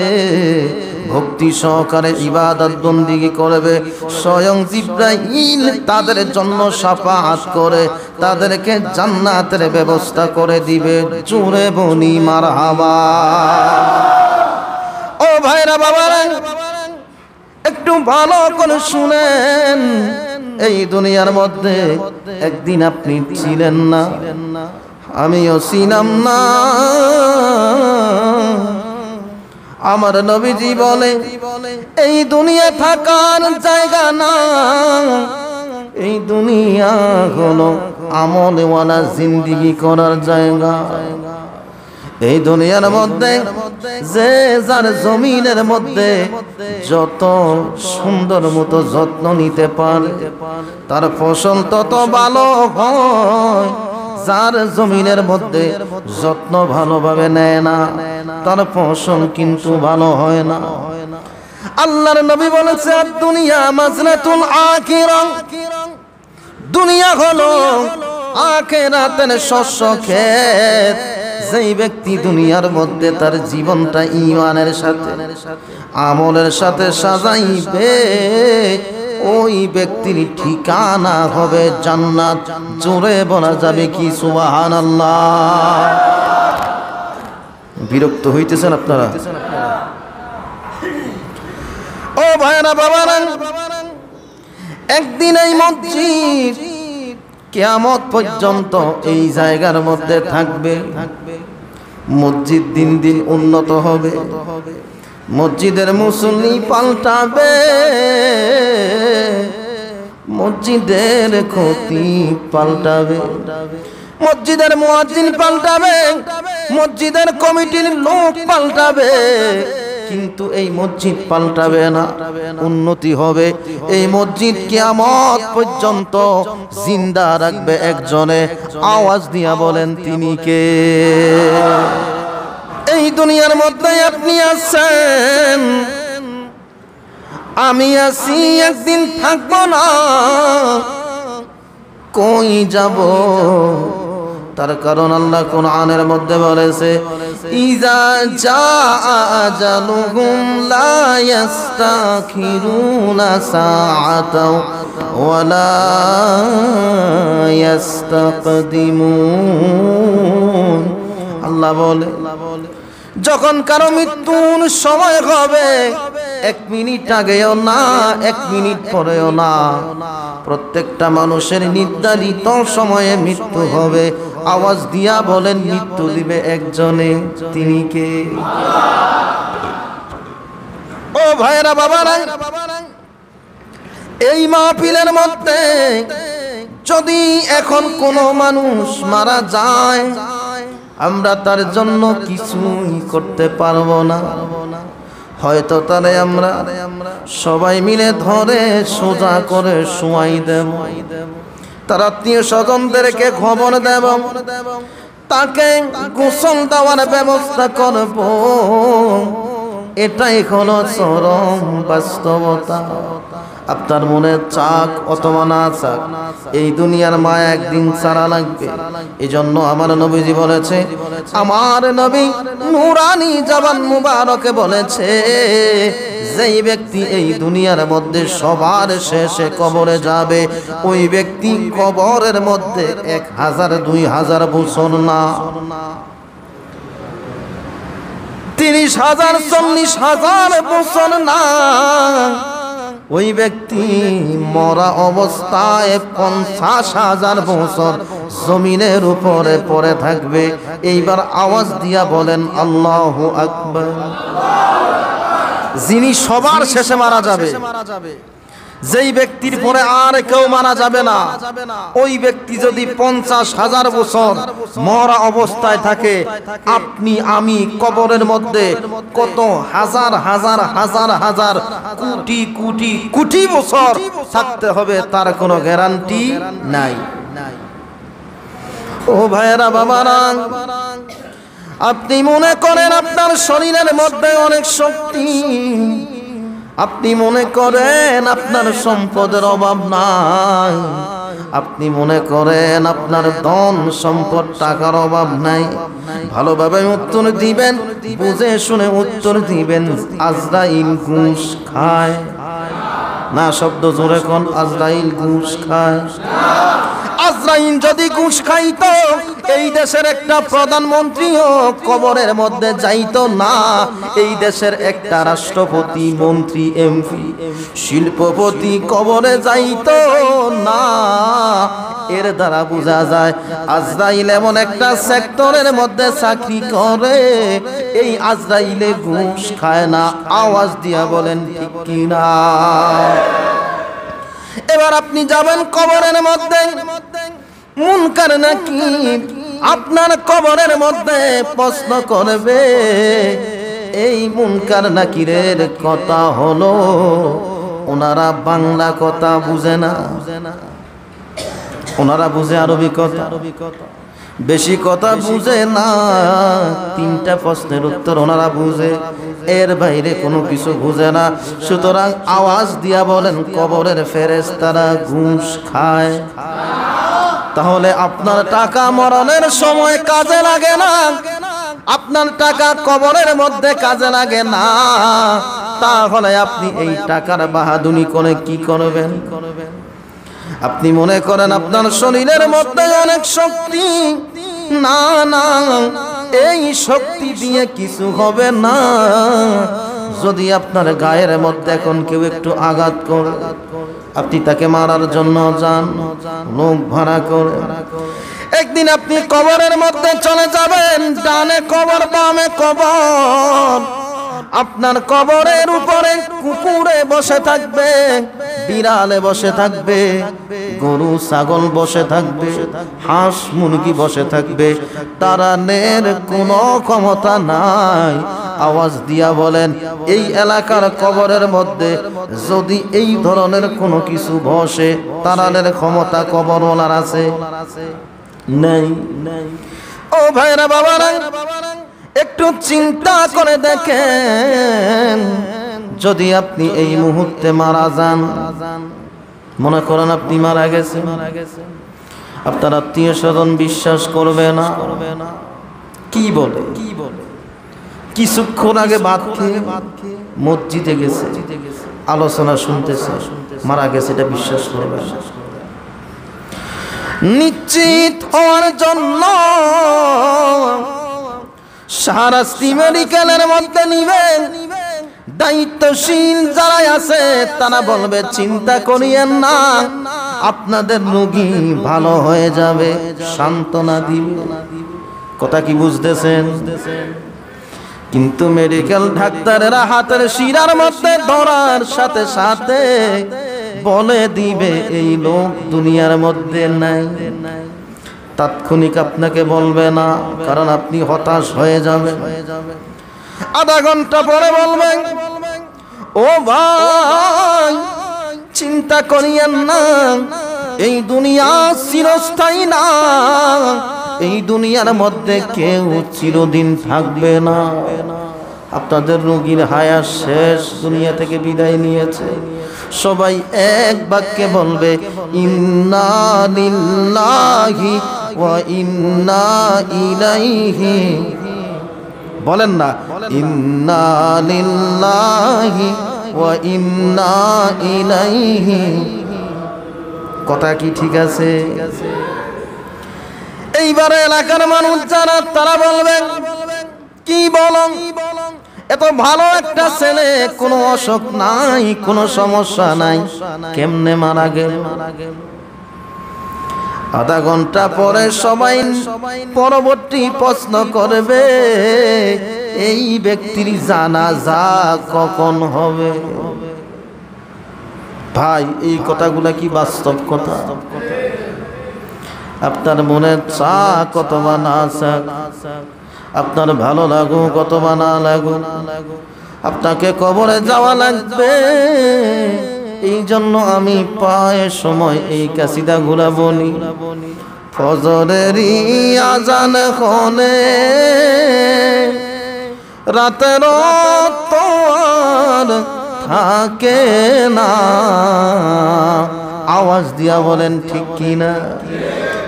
ভক্তি সহকারে ইবাদত বন্দেগী করবে, স্বয়ং জিবরাইল তাদের জন্য শাফাআত করে তাদেরকে জান্নাতের ব্যবস্থা করে দিবে। জোরে বলি মারহাবা। ও ভাইরা বাবারা, একটু ভালো করে শুনেন। এই দুনিয়ার মধ্যে একদিন আপনি ছিলেন না, আমিও ছিলাম না। আমার নবীজি বলে, এই দুনিয়া থাকার জায়গা না, এই দুনিয়া হলো আমলওয়ালা জিন্দেগি করার জায়গা। এই দুনিয়ার মধ্যে যে যার জমিনের মধ্যে যত সুন্দর মতো যত্ন নিতে পারে, তার ফসল তত ভালো হয়। যার জমিনের মধ্যে যত্ন ভালোভাবে নেয় না, তার ফসল কিন্তু ভালো হয় না। আল্লাহর নবী বলেছে, দুনিয়া মাজরাতুল আখিরাহ, দুনিয়া হলো আখিরাতের শস্য ক্ষেত। যেই ব্যক্তি দুনিয়ার মধ্যে তার জীবনটা ঈমানের সাথে আমলের সাথে সাজাইবে, ওই ব্যক্তির ঠিকানা হবে জান্নাত। জোরে বলা যাবে কি সুবহানাল্লাহ? বিরক্ত হইতেছেন আপনারা? ও ভাইরা বাবারা, একদিন এই মসজিদ কিয়ামত পর্যন্ত এই জায়গার মধ্যে থাকবে। মসজিদ দিন দিন উন্নত হবে, মসজিদের মুসল্লি পাল্টাবে, মসজিদের ক্ষতি পাল্টাবে, মসজিদের মুয়াজ্জিন পাল্টাবে, মসজিদের কমিটির লোক পাল্টাবে, কিন্তু এই মসজিদ পাল্টাবে না, উন্নতি হবে। এই মসজিদ কিয়ামত পর্যন্ত জিন্দা রাখবে একজনে। আওয়াজ দিয়া বলেন তিনি কে? এই দুনিয়ার মধ্যে আপনি আছেন, আমি আছি, একদিন থাকবো না। কই যাব? তার কারণ আল্লাহ কোরআনের মধ্যে বলেছে, ইজা জাআ আজালুহুম লা ইস্তাখিরুনা সাআতাও ওয়া লা ইস্তাকদিমুন। আল্লাহ বলে, যখন কারো মৃত্যুর সময় হবে, 1 মিনিট আগেও না, 1 মিনিট পরেও না। প্রত্যেকটা মানুষের নির্ধারিত সময়ে মৃত্যু হবে। আওয়াজ দিয়া বলেন, মৃত্যু দিবে একজনে, তিনি কে? ও ভাইরা বাবারা, এই মাহফিলের মধ্যে যদি এখন কোনো মানুষ মারা যায়, আমরা তার জন্য কিছুই করতে পারবো না। হয়তো তারে আমরা সবাই মিলে ধরে সোজা করে শুয়াই দেব, তার আত্মীয় স্বজনদেরকে খবর দেব, তাকে গোসল দেওয়ার ব্যবস্থা করব। এটাই হলো চরম বাস্তবতা। আপনার মনে চাক অথবা না চাক, এই দুনিয়ার মায়া একদিন ছাড়া লাগবে। এজন্য আমার নবীজি বলেছে, আমার নবী নূরানি জবান মুবারকে বলেছে, যেই ব্যক্তি এই দুনিয়ার মধ্যে সবার শেষে কবরে যাবে, ওই ব্যক্তি কবরের মধ্যে 1000 2000 বছর না, 30,000 40,000 বছর না, ওই ব্যক্তি মরা অবস্থায় 50,000 বছর জমিনের উপরে পড়ে থাকবে। এইবার আওয়াজ দিয়া বলেন আল্লাহু আকবার। যিনি সবার শেষে মারা যাবে, যেই ব্যক্তির পরে আর কেউ মারা যাবে না, ওই ব্যক্তি যদি 50,000 বছর মরা অবস্থায় থাকে, আপনি আমি কবরের মধ্যে কত হাজার হাজার হাজার হাজার কোটি কোটি কোটি বছর থাকতে হবে, তার কোনো গ্যারান্টি নাই। ও ভাইরা বাবারা, আপনি মনে করেন আপনার শরীরের মধ্যে অনেক শক্তি, আপনি মনে করেন আপনার সম্পদের অভাব নাই, আপনি মনে করেন আপনার ধন সম্পদ টাকার অভাব নাই। ভালোভাবে উত্তর দিবেন, বুঝে শুনে উত্তর দিবেন। আজরাইল ঘুষ খায় না? শব্দ জোরে কোন, আজরাইল ঘুষ খায়? আজরাইল যদি ঘুষ খাইতো, এই দেশের একটা প্রধানমন্ত্রীও কবরের মধ্যে যাইতো না। এই দেশের একটা রাষ্ট্রপতি, মন্ত্রী, এমপি, শিল্পপতি কবরে যাইতো না। এর দ্বারা বোঝা যায় আজরাইল এমন একটা সেক্টরের মধ্যে চাকরি করে, এই আজরাইলে ঘুষ খায় না। আওয়াজ দিয়া বলেন ঠিক কিনা? এবার আপনি যাবেন কবরের মধ্যে, মুনকার নাকির আপনার কবরের মধ্যে প্রশ্ন করবে। এই মুনকার নাকিরের কথা হলো, ওনারা বাংলা কথা বুঝে না, ওনারা বুঝে আরবি কথা। বেশি কথা বুঝে না, তিনটা প্রশ্নের উত্তর ওনারা বুঝে, এর বাইরে কোনো কিছু বুঝে না। সুতরাং আওয়াজ দিয়া বলেন, কবরের ফেরেশতারা ঘুষ খায়? তাহলে আপনার টাকা মরণের সময় কাজে লাগে না, আপনার টাকা কবরের মধ্যে কাজে লাগে না, তাহলে আপনি এই টাকার বাহাদুরি করে কি করবেন? আপনি মনে করেন আপনার শরীরের মধ্যে অনেক শক্তি, না না, এই শক্তি দিয়ে কিছু হবে না। যদি আপনার গায়ের মধ্যে এখন কেউ একটু আঘাত করে, আপনি তাকে মারার জন্য যান, লোক ভাড়া করে, একদিন আপনি কবরের মধ্যে চলে যাবেন। ডানে কবর, বামে কবর। আপনার কবরের উপরে কুকুরে বসে থাকবে, বিড়ালে বসে থাকবে, গরু ছাগল বসে থাকবে, হাঁস মুরগি বসে থাকবে। তারানের কোনো ক্ষমতা নাই। আওয়াজ দিয়া বলেন, এই এলাকার কবরের মধ্যে যদি এই ধরনের কোনো কিছু বসে, তারানের ক্ষমতা কবরওয়ালার আছে? নাই। ও ভাইরা বাবারা, একটু চিন্তা করে দেখেন, যদি আপনি এই মুহূর্তে মারা যান, মনে করেন আপনি মারা গেছেন, আপনার আত্মীয় স্বজন বিশ্বাস করবে না। কি বলে? কিছুক্ষণ আগে ভাত খেয়ে মসজিদে গেছে, আলোচনা শুনতেছে, মারা গেছে, এটা বিশ্বাস করবে না। নিশ্চিত হওয়ার জন্য শাহরাস্তি মেডিকেলের মধ্যে নিবেন, দায়িত্বশীল যারা আছে তারা বলবে, চিন্তা করিয়েন না, আপনাদের রোগী ভালো হয়ে যাবে, সান্ত্বনা দিবে। কথা কি বুঝতেছেন? কিন্তু মেডিকেল ডাক্তারেরা হাতের শিরার মধ্যে ধরার সাথে সাথে বলে দিবে, এই লোক দুনিয়ার মধ্যে নাই। তাৎক্ষণিক আপনাকে বলবে না, কারণ আপনি হতাশ হয়ে যাবেন। আধা ঘন্টা পরে বলবেন, ও ভাই চিন্তা করিয়েন না, এই দুনিয়া চিরস্থায়ী না, এই দুনিয়ার মধ্যে কেউ চিরদিন থাকবে না। আপনাদের রোগীর হায়াত শেষ, দুনিয়া থেকে বিদায় নিয়েছে। সবাই এক বাক্যে বলবে, ইন্না লিল্লাহি ওয়া ইন্না ইলাইহি। বলেন না, ইন্না লিল্লাহি ওয়া ইন্না ইলাইহি। কথা কি ঠিক আছে? এইবারে এলাকার মানুষ যারা, তারা বলবেন, কি বলং, এত ভালো একটা ছেলে, কোনো অসুখ নাই, কোনো সমস্যা নাই, কেমনে মারা গেল? আধা ঘন্টা পরে সবাই পরবর্তী প্রশ্ন করবে, এই ব্যক্তির জানাজা কখন হবে? ভাই, এই কথাগুলা কি বাস্তব কথা? আপনার মনে চা কত বা না চাক, আপনার ভালো লাগুক কত বা না লাগুক, আপনাকে কবরে যাওয়া লাগবে। এই জন্য আমি পায় সময় এই কাসিদা গুলা বলি, ফজরেরই আজান হলে রাতের তোর থাকে না। আওয়াজ দিয়া বলেন ঠিক কিনা?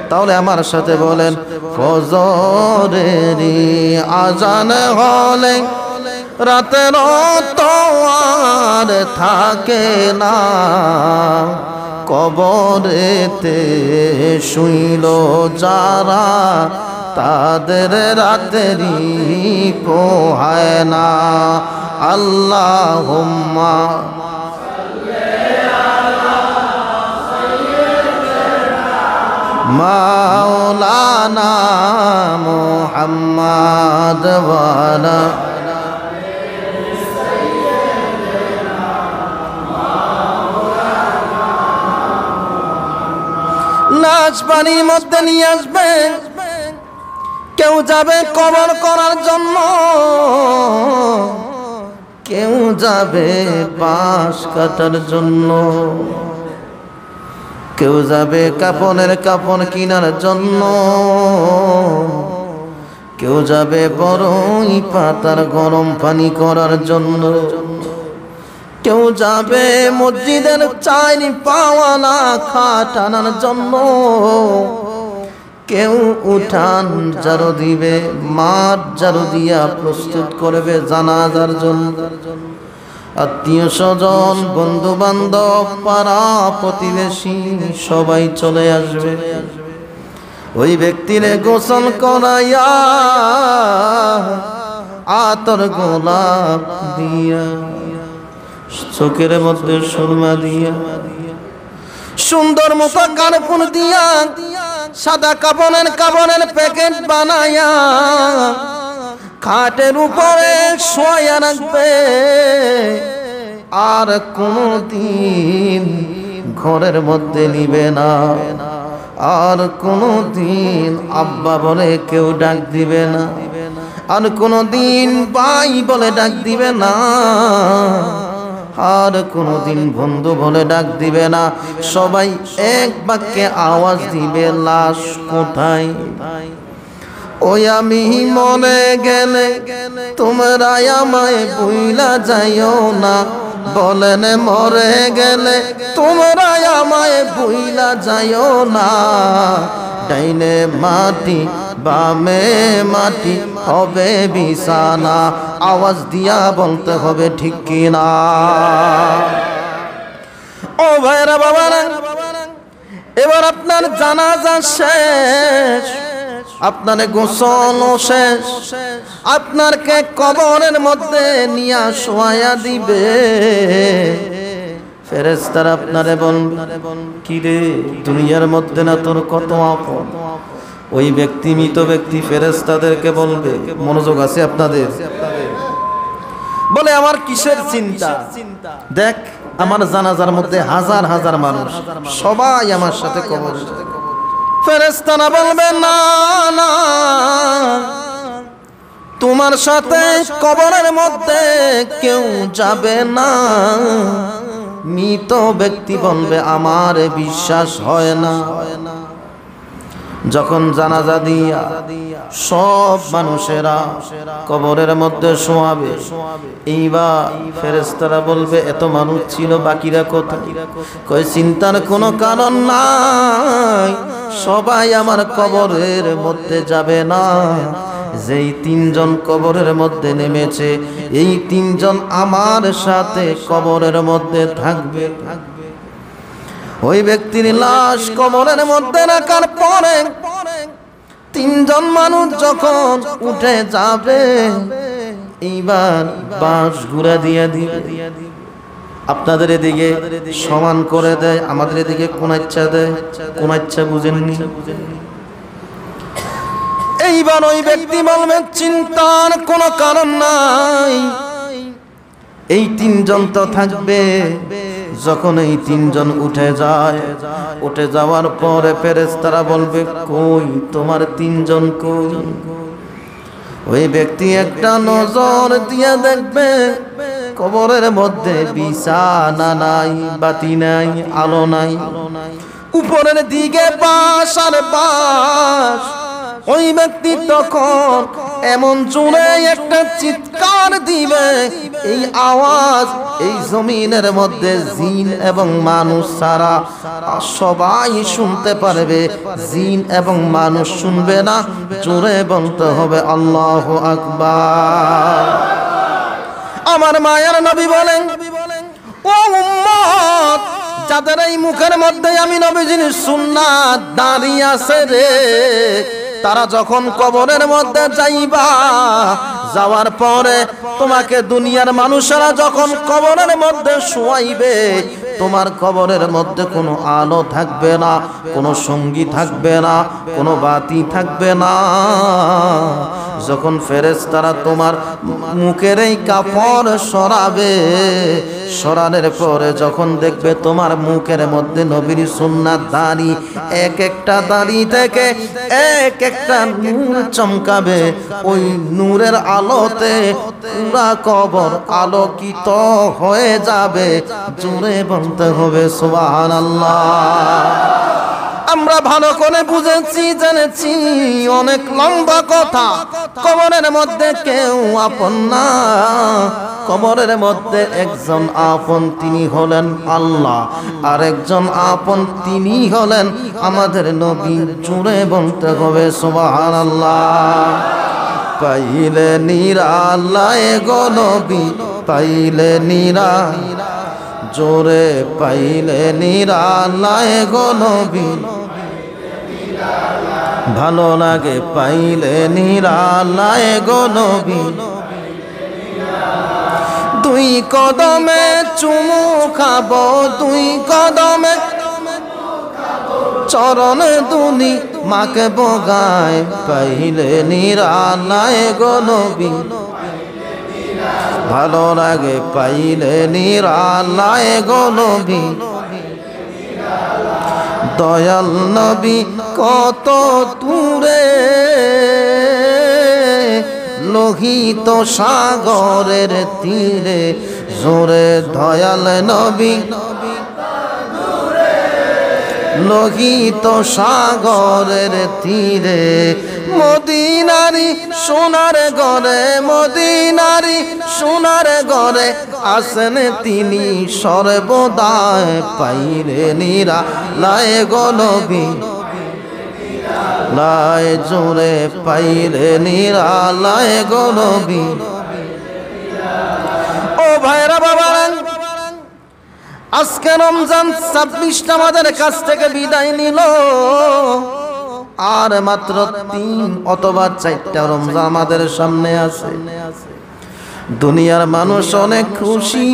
তাহলে আমার সাথে বলেন, ফজরেরই আজান হলে রাতের তোর থাকে না, কবরেতে শুইল যারা, তাদের রাতেরই পোহায় না। আল্লাহুম্মা মাওলানা মুহাম্মদ ওয়ালা লাশ পানির মধ্যে নিয়ে আসবে। কেউ যাবে কবর করার জন্য, কেউ যাবে বাঁশ কাটার জন্য। কেউ যাবে কাফনের কাফন কেনার জন্য, কেউ যাবে বড়ই পাতার গরম পানি করার জন্য, কেউ যাবে মসজিদের চাইনি পাওয়ালা খাট আনার জন্য, কেউ উঠান ঝাড়ু দিবে, মাঠ ঝাড়ু দিয়া প্রস্তুত করবে জানাজার জন্য। আত্মীয় স্বজন, বন্ধু বান্ধব, পাড়া প্রতিবেশী সবাই চলে আসবে। ওই ব্যক্তিরে গোসল করাইয়া আতর গোলাপ দিয়া, চোখের মধ্যে সুরমা দিয়া, সুন্দর মুখে কানফুল দিয়া, সাদা কাপড়ের প্যাকেট বানায়া খাটের উপরে শোয়া রাখবে। আর কোনদিন ঘরের মধ্যে নিবে না, আর কোনদিন আব্বা বলে কেউ ডাক দিবে না, আর কোনদিন ভাই বলে ডাক দিবে না, আর কোনদিন বন্ধু বলে ডাক দিবে না। সবাই এক বাক্যে আওয়াজ দিবে, লাশ কোথায়? ওই আমি মনে গেলে তোমরা আমায় ভুইলা যাইও না, বলেন মরে গেলে তোমরা আমায় ভুইলা যাইও না। ডাইনে মাটি বামে মাটি হবে বিছানা, আওয়াজ দিয়া বলতে হবে ঠিক কিনা? ও ভাইরা বাবারা, এবার আপনার জানাজা শেষ, আপনার গোসল শেষ, আপনারকে কবরের মধ্যে নিয়া শোয়া দিবে। ফেরেশতারা আপনারে বলবে, কি রে দুনিয়ার মধ্যে না তোর কত আপন? ওই ব্যক্তি, মৃত ব্যক্তি ফেরেশতাদেরকে বলবে, মনোযোগ আছে আপনাদের, বলে আমার কিসের চিন্তা? দেখ আমার জানাজার মধ্যে হাজার হাজার মানুষ, সবাই আমার সাথে কবর। ফেরেশতারা বলবে, না না, তোমার সাথে কবরের মধ্যে কেউ যাবে না। মৃত ব্যক্তি বলবে, আমার বিশ্বাস হয় না। যখন জানাজা দিয়া সব মানুষেরা কবরের মধ্যে শোয়াবে, এইবার ফেরেশতারা বলবে, এত মানুষ ছিল বাকিরা কোথায়? কই চিন্তার কোনো কারণ নাই, সবাই আমার কবরের মধ্যে যাবে না। যেই তিনজন কবরের মধ্যে নেমেছে, এই তিনজন আমার সাথে কবরের মধ্যে থাকবে। ওই ব্যক্তির লাশ কবরের মধ্যে রাখার পরে তিনজন মানুষ যখন উঠে যাবে, এইবার বাঁশ ঘুরা দিয়ে দিবে। আপনাদের এদিকে সমান করে দেয়, আমাদের এদিকে কোন ইচ্ছা দেয়, কোন ইচ্ছা বুঝেননি। এইবার ওই ব্যক্তি বলবে, চিন্তার কোনো কারণ নাই, এই তিনজন তো থাকবে। যখন এই তিনজন উঠে যায়, উঠে যাওয়ার পরে ফেরেশতারা বলবে, কই তোমার তিনজন কই? ওই ব্যক্তি একটা নজর দিয়ে দেখবে, কবরের মধ্যে বিছানা নাই, বাতি নাই, আলো নাই, উপরের দিকে বাঁশ আর বাঁশ। ওই ব্যক্তি তখন এমন জোরে একটা চিৎকার দিবে, এই আওয়াজ এই জমিনের মধ্যে জিন এবং মানুষ ছাড়া সবাই শুনতে পারবে, জিন এবং মানুষ শুনবে না। জোরে বলতে হবে আল্লাহু আকবার। আমার মায়ার নবী বলেন, ও উম্মত, যাদের এই মুখের মধ্যে আমি নবীজির সুন্নাত দাঁড়িয়ে আছে রে, তারা যখন কবরের মধ্যে যাইবা, যাওয়ার পরে তোমাকে দুনিয়ার মানুষেরা যখন কবরের মধ্যে শোয়াইবে, তোমার কবরের মধ্যে কোনো আলো থাকবে না, কোনো সঙ্গী থাকবে না, কোনো বাতি থাকবে না। যখন ফেরেশতারা তোমার মুখের এই কাপড় সরাবে, সরানোর পরে যখন দেখবে তোমার মুখের মধ্যে নবীর সুন্নাত দাড়ি, এক একটা দাড়ি থেকে এক একটা নূর চমকাবে, ওই নূরের আলোতে পুরা কবর আলোকিত হয়ে যাবে। জোরে বলতে হবে সুবহানাল্লাহ। আমরা ভালো করে বুঝেছি, জেনেছি, অনেক লম্বা কথা। কবরের মধ্যে কেউ আপন না, কবরের মধ্যে একজন আপন, তিনি হলেন আল্লাহ, আর একজন আপন, তিনি হলেন আমাদের নবী। জোরে বলতে হবে সুবহানাল্লাহ। পাইলে নিরালায় গো নবী, পাইলে নিরা, জোরে পাইলে নিরালায় গো নবী, ভালো লাগে পাইলে নিরালায় গো নবী। দুই কদমে চুমু খাবো, দুই কদমে চরণ দুনি মাকে বগায়, পাইলে নিরালায় গো নবী, ভালো লাগে পাইলে নিরালায় গো নবী। দয়াল নবী কত দূরে, লোহিত সাগরের তীরে, জোরে দয়াল নবী, লোহিত সাগরের তীরে, মদিনারি সোনার ঘরে, মদিনারি সোনার ঘরে আসেন তিনি সর্বদায়, পাইলে নিরালায় গো নবী, লাই জোরে পাইলে নিরালায় গো নবী। ও ভাইরা বাবা, আজকে রমজান 26টা আমাদের কাছ থেকে বিদায় নিল, আর মাত্র 3 অথবা 4টা রমজান আমাদের সামনে আছে। দুনিয়ার মানুষ অনেক খুশি,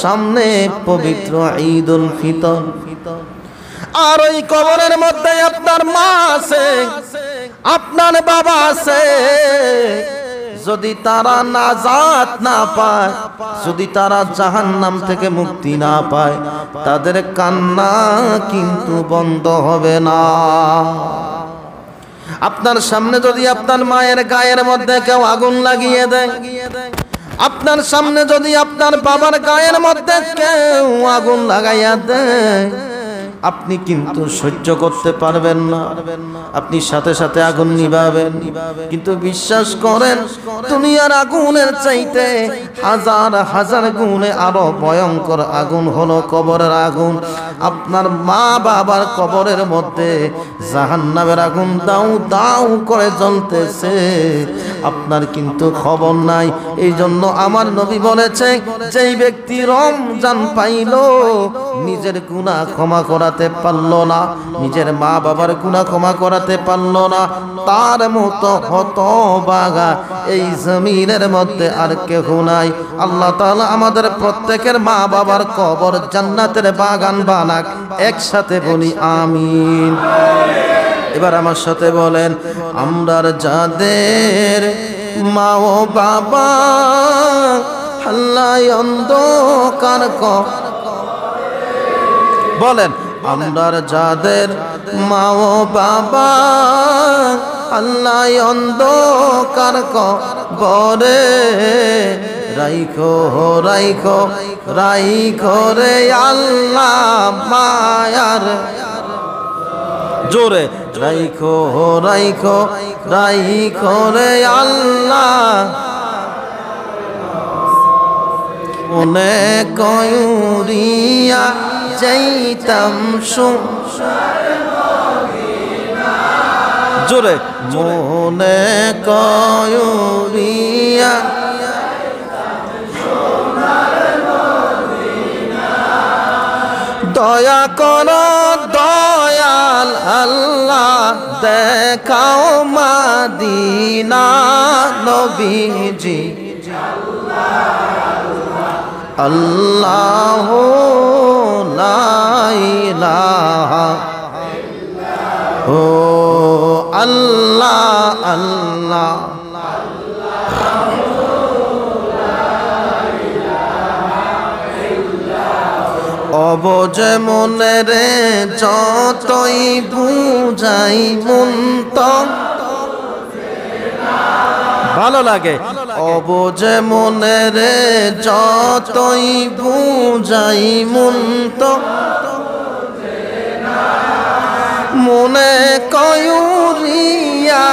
সামনে পবিত্র ঈদুল ফিতর, আর ওই কবরের মধ্যে আপনার মা আছে, আপনার বাবা আছে। যদি তারা নাজাত না পায়, যদি তারা জাহান্নাম থেকে মুক্তি না পায়, তাদের কান্না কিন্তু বন্ধ হবে না। আপনার সামনে যদি আপনার মায়ের গায়ের মধ্যে কেউ আগুন লাগিয়ে দেয়, আপনার সামনে যদি আপনার বাবার গায়ের মধ্যে কেউ আগুন লাগাইয়া দেয়, আপনি কিন্তু সহ্য করতে পারবেন না, আপনি সাথে সাথে আগুন নিভাবেন। কিন্তু বিশ্বাস করেন, দুনিয়ার আগুনের চাইতে হাজার হাজার গুণে আরো ভয়ঙ্কর আগুন হলো কবরের আগুন। আপনার মা বাবার কবরের মধ্যে জাহান্নামের আগুন দাউ দাউ করে জ্বলতেছে, আপনার কিন্তু খবর নাই। এই জন্য আমার নবী বলেছে, যেই ব্যক্তি রমজান পাইল, নিজের গুনাহ ক্ষমা করাতে পারলো না, নিজের মা বাবার গুনাহ ক্ষমা করাতে পারলো না, তার মতো হতভাগা এই জমিনের মধ্যে আর কেউ নাই। আল্লাহ তাআলা আমাদের প্রত্যেকের মা বাবার কবর জান্নাতের বাগান বানাক, একসাথে বলি আমিন। এবার আমার সাথে বলেন, আমরার যাদের মা ও বাবা আল্লাহ অন্ধকার বলেন, আমরার যাদের মা ও বাবা আল্লাহ অন্ধকার কবরে, রাইখো রাইখো রাইখো রে আল্লাহ মায়ার, জোরে রাইখো রাইখো রাইখো রে আল্লাহ, মনে কয়ুরিয়া যাইতাম জোরে, মনে কয়ুরিয়া দয়া করো দয়াল আল্লাহ, দেখাও মাদিনা নবীজি, আল্লাহ লা ইলাহা ও আল্লাহ। আল্লাহ। অবজে মনে রে যতই বুঝাই মন তো ভালো লাগে। অবজে মনে রে যতই বুঝাই মন তো মনে কয়ুরিয়া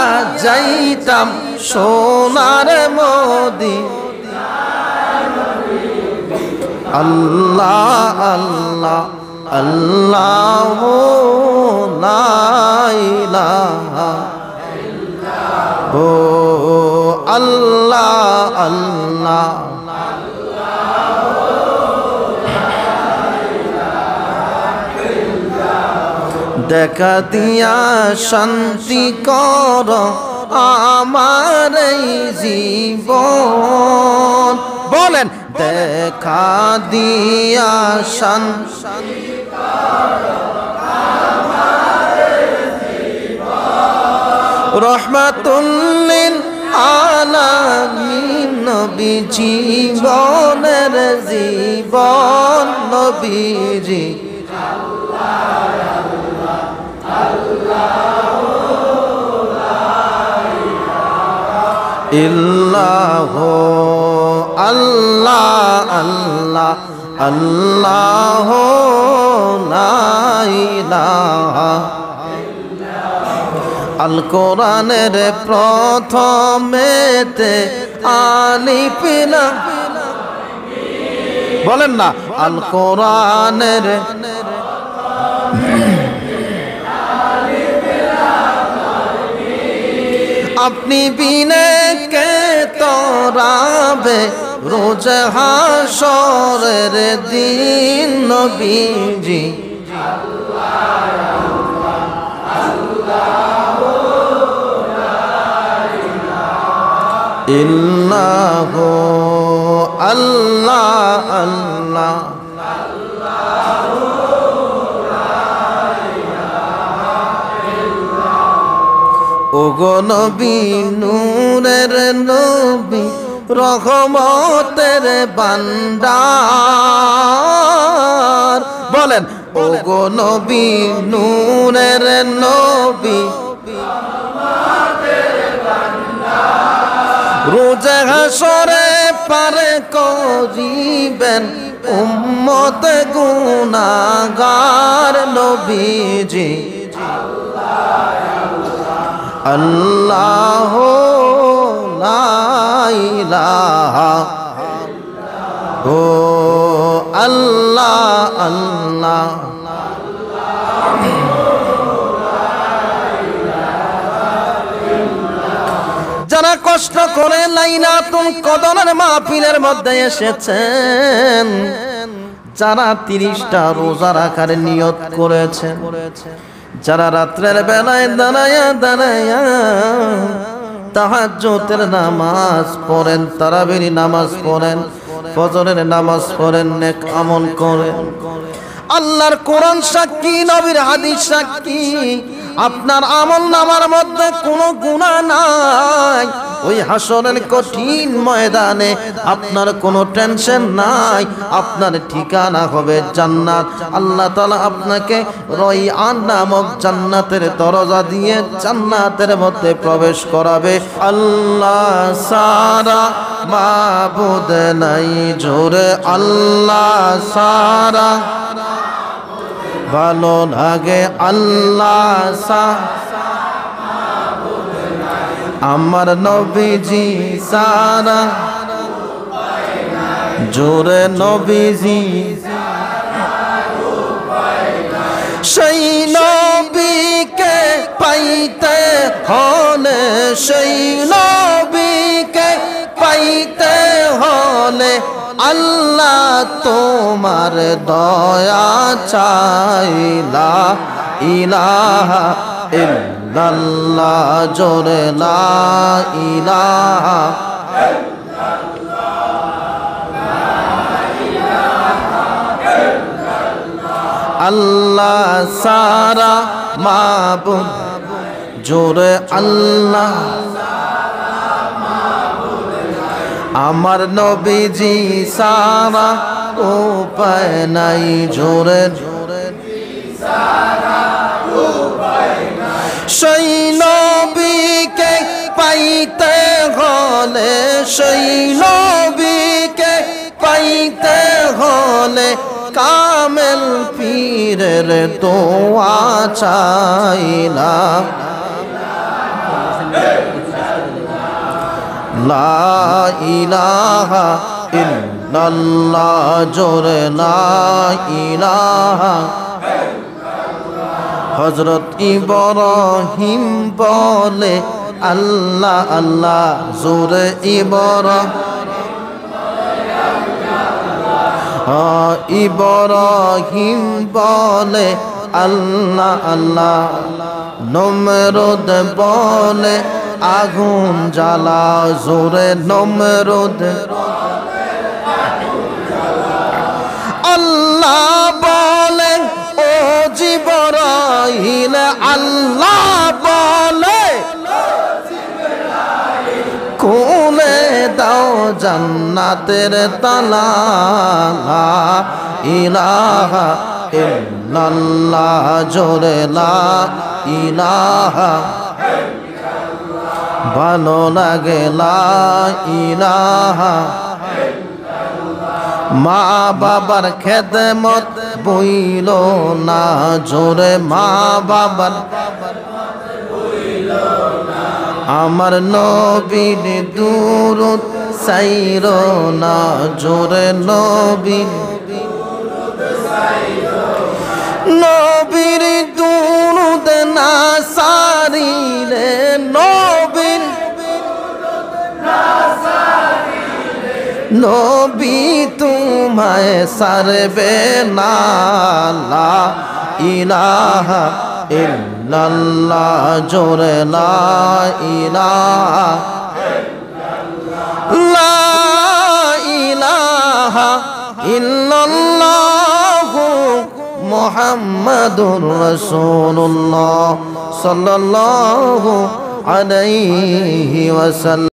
যাইতাম সোনার মদি। আল্লাহ আল্লাহ আল্লাহ লা ইলাহা ও আল্লাহ আল্লাহ। দেখা দিয়া শান্তি কর আমার এই জীবন। বলেন দেখা দিয়া শান্তি কর আমার এই জীবন। রহমাতুল লিল আলামিন নবী জীবনের জীবন নবীজি। ইল্লাহ আল্লাহ আল্লাহ আল্লাহ লা ইলাহা। আল কোরআনের প্রথমেতে আলিফ লাম বলেন না। আল কোরআনের আপনি বিনে কে তরাবে রোজ হাসরের দিন নবীজি। ইল্লাহ আল্লাহ আল্লাহ ওগো নবী নূরের নবী রহমতের ভান্ডার। বলেন ওগো নবী নূরের নবী রোজ হাসরে পারে করিবেন উম্মত গুনাহগার নবীজি। আল্লাহ লা ইলাহা ও আল্লাহ আল্লাহ। যারা কষ্ট করে লাইলাতুল কদরের মাহফিলের মধ্যে এসেছেন, যারা 30টা রোজা রাখার নিয়ত করেছেন, যারা রাত্রের বেলায় দাঁড়ায়া দাঁড়ায়া তাহাজ্জুদের নামাজ পড়েন, তারাবির নামাজ পড়েন, ফজরের নামাজ পড়েন, নেক আমল করেন, আল্লাহর কোরআন সাক্ষী, নবীর হাদিস সাক্ষী, আপনার আমল নামার মধ্যে কোনো গুনাহ নাই। ওই হাসরের কঠিন ময়দানে আপনার কোনো টেনশন নাই, আপনার ঠিকানা হবে জান্নাত। আল্লাহ তাআলা আপনাকে রায়্যান নামক জান্নাতের দরজা দিয়ে জান্নাতের মধ্যে প্রবেশ করাবে। আল্লাহ সারা মাবুদ নাই, জোরে আল্লাহ সারা ভালো লাগে। আল্লাহ আমার নবীজি সারা, জোরে নবীজি। সেই নবীকে পাইতে হলে, সেই নবীকে পাইতে হলে আল্লাহ তোমার দয়া চাইলা ইলাহা ইল্লাল্লাহ, জোরে লা ইলাহা আল্লাহ সারা মাবুদ, জোরে আল্লাহ আমার নবীজি সারা উপায় নাই জোরে সেই নবীকে পাইতে হলে সেই নবীকে পাইতে হলে কামেল পীরের দোয়া চাই না লা ইলাহা ইল্লাল্লাহ জোরে লা ইলাহা হযরত ইব্রাহিম বলে আল্লাহ আল্লাহ জোরে ইব্রাহিম বলে আল্লাহ আল্লাহ নমরুদ বলে আগুন জ্বালা জোরে নমরুদ আল্লাহ বলে ও জিবরাইল আল্লাহ বলে খুলে দাও জান্নাতের তালা লা ইলাহা ইল্লাল্লাহ জোরে লা ইলাহা ভালো লাগে লা ইলাহা মা বাবার খেদমত বইল না জোরে মা বাবার আমার নবীর দুরূদ সাইরো না জোরে নবীর দুরূদ না সারিলে নবী তোমায় সারবে না লা ইলাহা ইল্লাল্লাহ জোরে লা ইলাহা ইল্লাল্লাহ মুহাম্মাদুর রাসূলুল্লাহ সাল্লাল্লাহু আলাইহি ওয়াসাল্লাম।